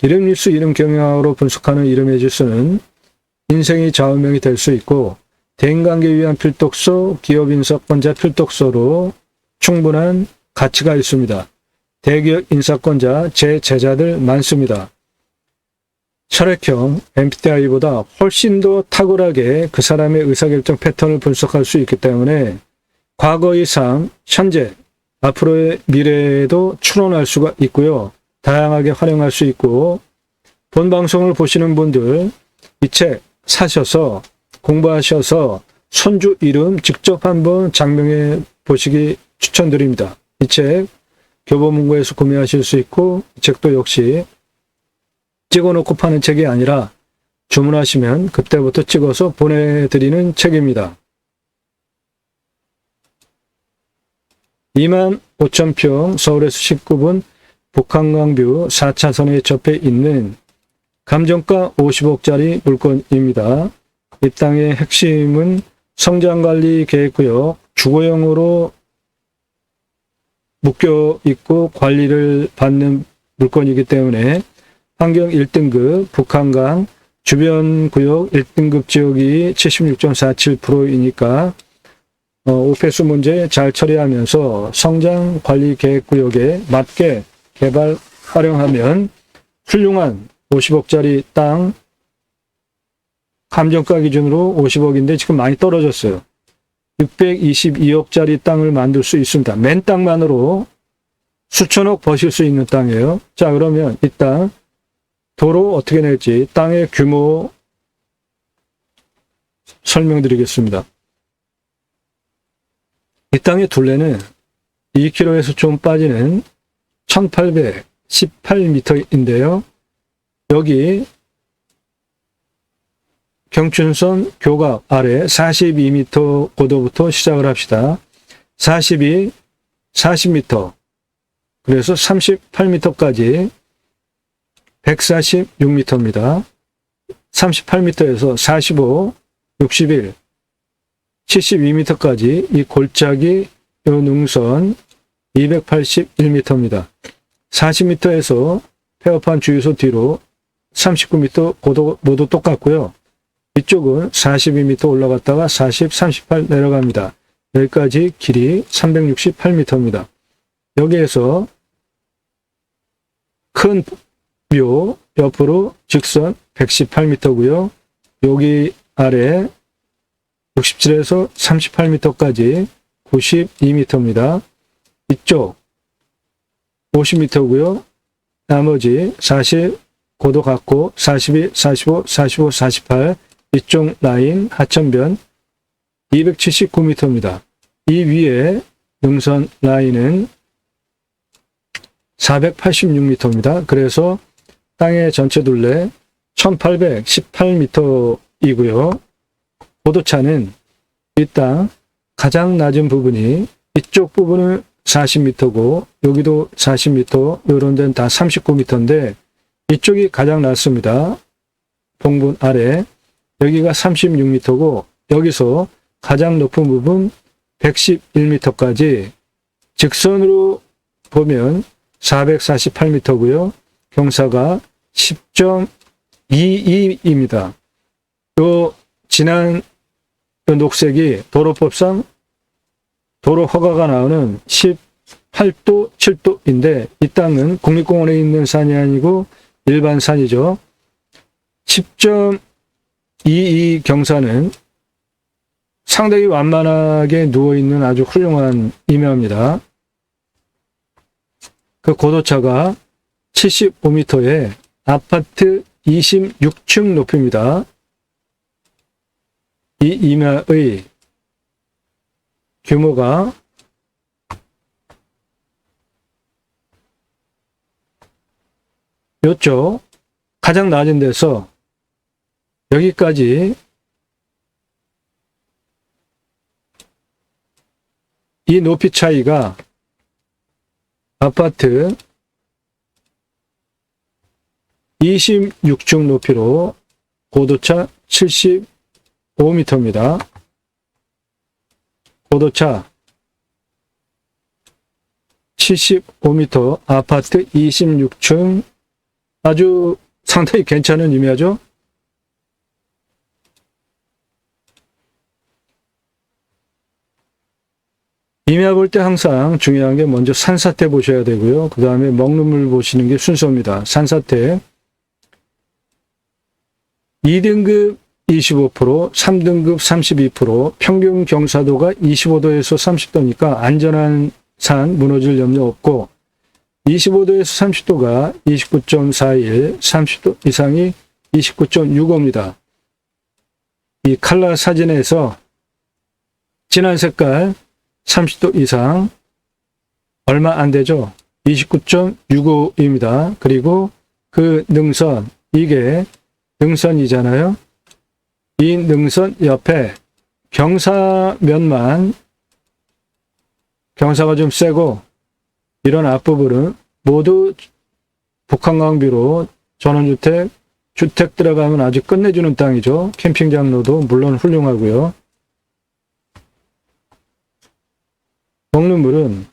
이름뉴스 이름경영학으로 분석하는 이름의 지수는 인생이 좌우명이 될 수 있고 대인관계 위한 필독서, 기업인사권자 필독서로 충분한 가치가 있습니다. 대기업 인사권자, 제 제자들 많습니다. 혈액형 MBTI보다 훨씬 더 탁월하게 그 사람의 의사결정 패턴을 분석할 수 있기 때문에 과거의 삶, 현재, 앞으로의 미래에도 추론할 수가 있고요. 다양하게 활용할 수 있고, 본 방송을 보시는 분들 이 책 사셔서 공부하셔서 손주 이름 직접 한번 장명해 보시기 추천드립니다. 이 책 교보문고에서 구매하실 수 있고, 이 책도 역시 찍어놓고 파는 책이 아니라 주문하시면 그때부터 찍어서 보내드리는 책입니다. 25,000평 서울에서 19분 북한강뷰 4차선에 접해 있는 감정가 50억짜리 물건입니다. 이 땅의 핵심은 성장관리계획구역, 주거용으로 묶여 있고 관리를 받는 물건이기 때문에 환경 1등급 북한강 주변 구역 1등급 지역이 76.47%이니까 오페스 문제 잘 처리하면서 성장관리계획구역에 맞게 개발 활용하면 훌륭한 50억짜리 땅, 감정가 기준으로 50억인데 지금 많이 떨어졌어요. 622억짜리 땅을 만들 수 있습니다. 맨 땅만으로 수천억 버실 수 있는 땅이에요. 자, 그러면 이 땅 도로 어떻게 낼지 땅의 규모 설명드리겠습니다. 이 땅의 둘레는 2km에서 좀 빠지는 1818m인데요. 여기 경춘선 교각 아래 42m 고도부터 시작을 합시다. 42, 40m. 그래서 38m까지 146m입니다. 38m에서 45, 61, 72m까지 이 골짜기 요 능선 281m입니다. 40m에서 폐업한 주유소 뒤로 39m 고도 모두 똑같고요. 이쪽은 42m 올라갔다가 40, 38 내려갑니다. 여기까지 길이 368m입니다. 여기에서 큰 묘 옆으로 직선 118m고요. 여기 아래 67에서 38m까지 92m입니다. 이쪽 50m고요. 나머지 40 고도 같고 42, 45, 45, 48 이쪽 라인 하천변 279m입니다. 이 위에 능선 라인은 486m입니다. 그래서 땅의 전체 둘레 1818m이고요. 고도차는 이 땅 가장 낮은 부분이 이쪽 부분은 40m고 여기도 40m, 이런 데는 다 39m인데 이쪽이 가장 낮습니다. 봉분 아래 여기가 36m고 여기서 가장 높은 부분 111m까지 직선으로 보면 448m고요. 경사가 10.22입니다. 요 지난 요 녹색이 도로법상 도로 허가가 나오는 18도, 7도인데 이 땅은 국립공원에 있는 산이 아니고 일반 산이죠. 10.22 경사는 상당히 완만하게 누워있는 아주 훌륭한 임야입니다. 그 고도차가 75m에 아파트 26층 높이입니다. 이 임야의 규모가 이쪽 가장 낮은 데서 여기까지 이 높이 차이가 아파트 26층 높이로 고도차 75m입니다. 고도차 75m 아파트 26층 아주 상당히 괜찮은 임야죠. 임야 볼 때 항상 중요한 게 먼저 산사태 보셔야 되고요. 그 다음에 먹는 물 보시는 게 순서입니다. 산사태 2등급 25%, 3등급 32%, 평균 경사도가 25도에서 30도니까 안전한 산 무너질 염려 없고 25도에서 30도가 29.41, 30도 이상이 29.65입니다. 이 칼라 사진에서 진한 색깔 30도 이상 얼마 안 되죠. 29.65입니다. 그리고 그 능선, 이게 능선이잖아요. 이 능선 옆에 경사면만 경사가 좀 세고 이런 앞부분은 모두 북한강뷰로 전원주택 주택 들어가면 아주 끝내주는 땅이죠. 캠핑장로도 물론 훌륭하고요. 먹는 물은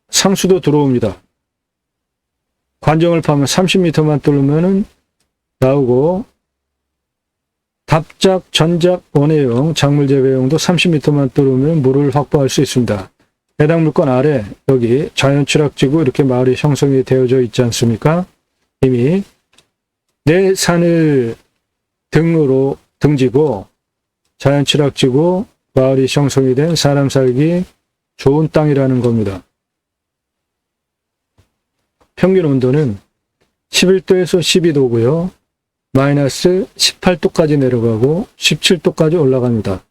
상수도 들어옵니다. 관정을 파면 30m만 뚫으면 나오고 답작, 전작, 원해용, 작물 재배용도 30m만 뚫으면 물을 확보할 수 있습니다. 해당 물건 아래 여기 자연취락지구 이렇게 마을이 형성이 되어져 있지 않습니까? 이미 내 산을 등지고 자연취락지구 마을이 형성이 된 사람 살기 좋은 땅이라는 겁니다. 평균 온도는 11도에서 12도고요. 마이너스 18도까지 내려가고 17도까지 올라갑니다.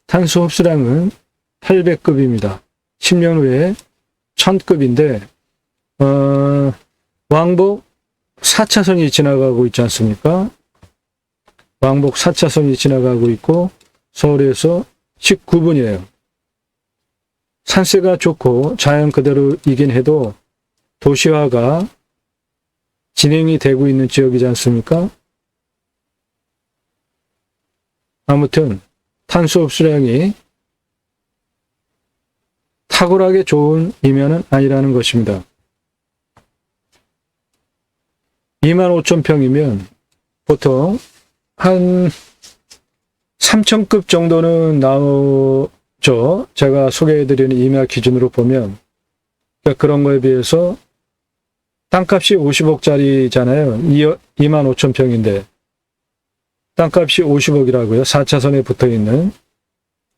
탄소 흡수량은 800급입니다. 10년 후에 1000급인데 왕복 4차선이 지나가고 있지 않습니까? 왕복 4차선이 지나가고 있고 서울에서 19분이에요. 산세가 좋고 자연 그대로이긴 해도 도시화가 진행이 되고 있는 지역이지 않습니까? 아무튼 탄소 흡수량이 탁월하게 좋은 이면은 아니라는 것입니다. 25,000평이면 보통 한 3,000급 정도는 나오죠. 제가 소개해드리는 임야 기준으로 보면 그러니까 그런 거에 비해서 땅값이 50억짜리잖아요. 25,000평인데 땅값이 50억이라고요. 4차선에 붙어있는.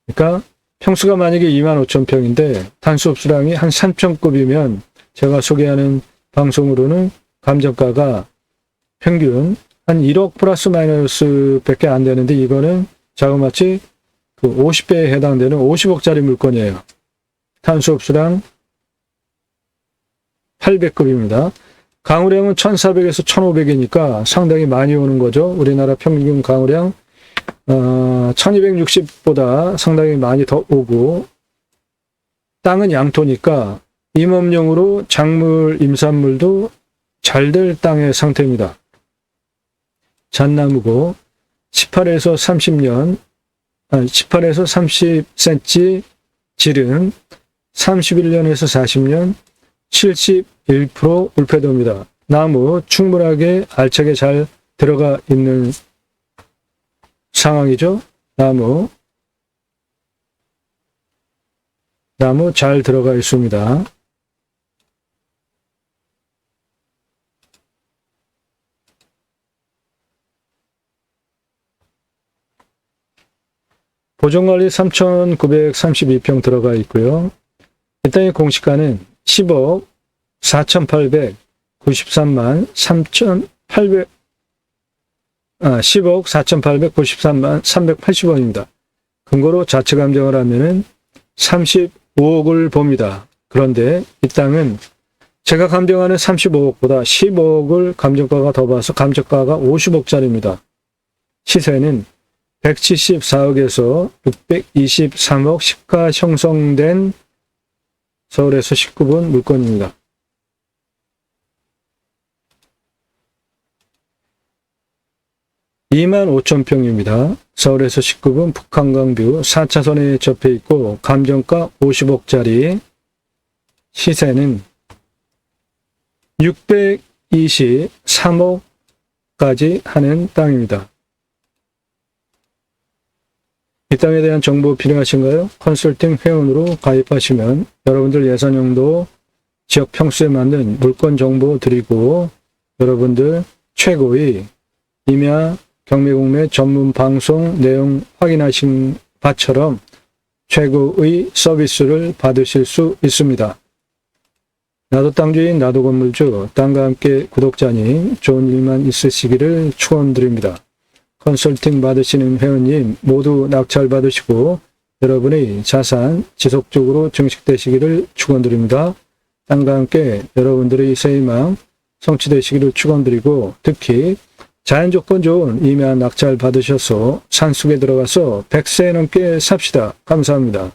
그러니까 평수가 만약에 25,000평인데 탄소 흡수량이 한 3,000급이면 제가 소개하는 방송으로는 감정가가 평균 한 1억 플러스 마이너스 밖에 안 되는데 이거는 자그마치 그 50배에 해당되는 50억짜리 물건이에요. 탄소 흡수량 800급입니다. 강우량은 1,400에서 1,500이니까 상당히 많이 오는 거죠. 우리나라 평균 강우량 1260보다 상당히 많이 더 오고 땅은 양토니까 임업용으로 작물, 임산물도 잘 될 땅의 상태입니다. 잣나무고 18에서 30cm 질은 31년에서 40년 71% 울패도입니다. 나무 충분하게 알차게 잘 들어가 있는 상황이죠. 나무 잘 들어가 있습니다. 보존관리 3,932평 들어가 있고요. 이 땅의 공시가는 10억 4,893만 10억 4,893만 380원입니다. 근거로 자체 감정을 하면은 35억을 봅니다. 그런데 이 땅은 제가 감정하는 35억보다 15억을 감정가가 더 봐서 감정가가 50억짜리입니다. 시세는 174억에서 623억 시가 형성된 서울에서 19분 물건입니다. (25,000평입니다) 서울에서 19분 북한강뷰 4차선에 접해 있고 감정가 50억짜리 시세는 623억까지 하는 땅입니다. 이 땅에 대한 정보 필요하신가요? 컨설팅 회원으로 가입하시면 여러분들 예산용도 지역 평수에 맞는 물건 정보 드리고 여러분들 최고의 임야 경매공매 전문 방송 내용 확인하신 바처럼 최고의 서비스를 받으실 수 있습니다. 나도 땅주인 나도 건물주 땅과 함께 구독자님 좋은 일만 있으시기를 축원드립니다. 컨설팅 받으시는 회원님 모두 낙찰 받으시고 여러분의 자산 지속적으로 증식되시기를 축원드립니다. 땅과 함께 여러분들의 새희망 성취되시기를 축원드리고 특히 자연조건 좋은 임야 낙찰 받으셔서 산속에 들어가서 100세 넘게 삽시다. 감사합니다.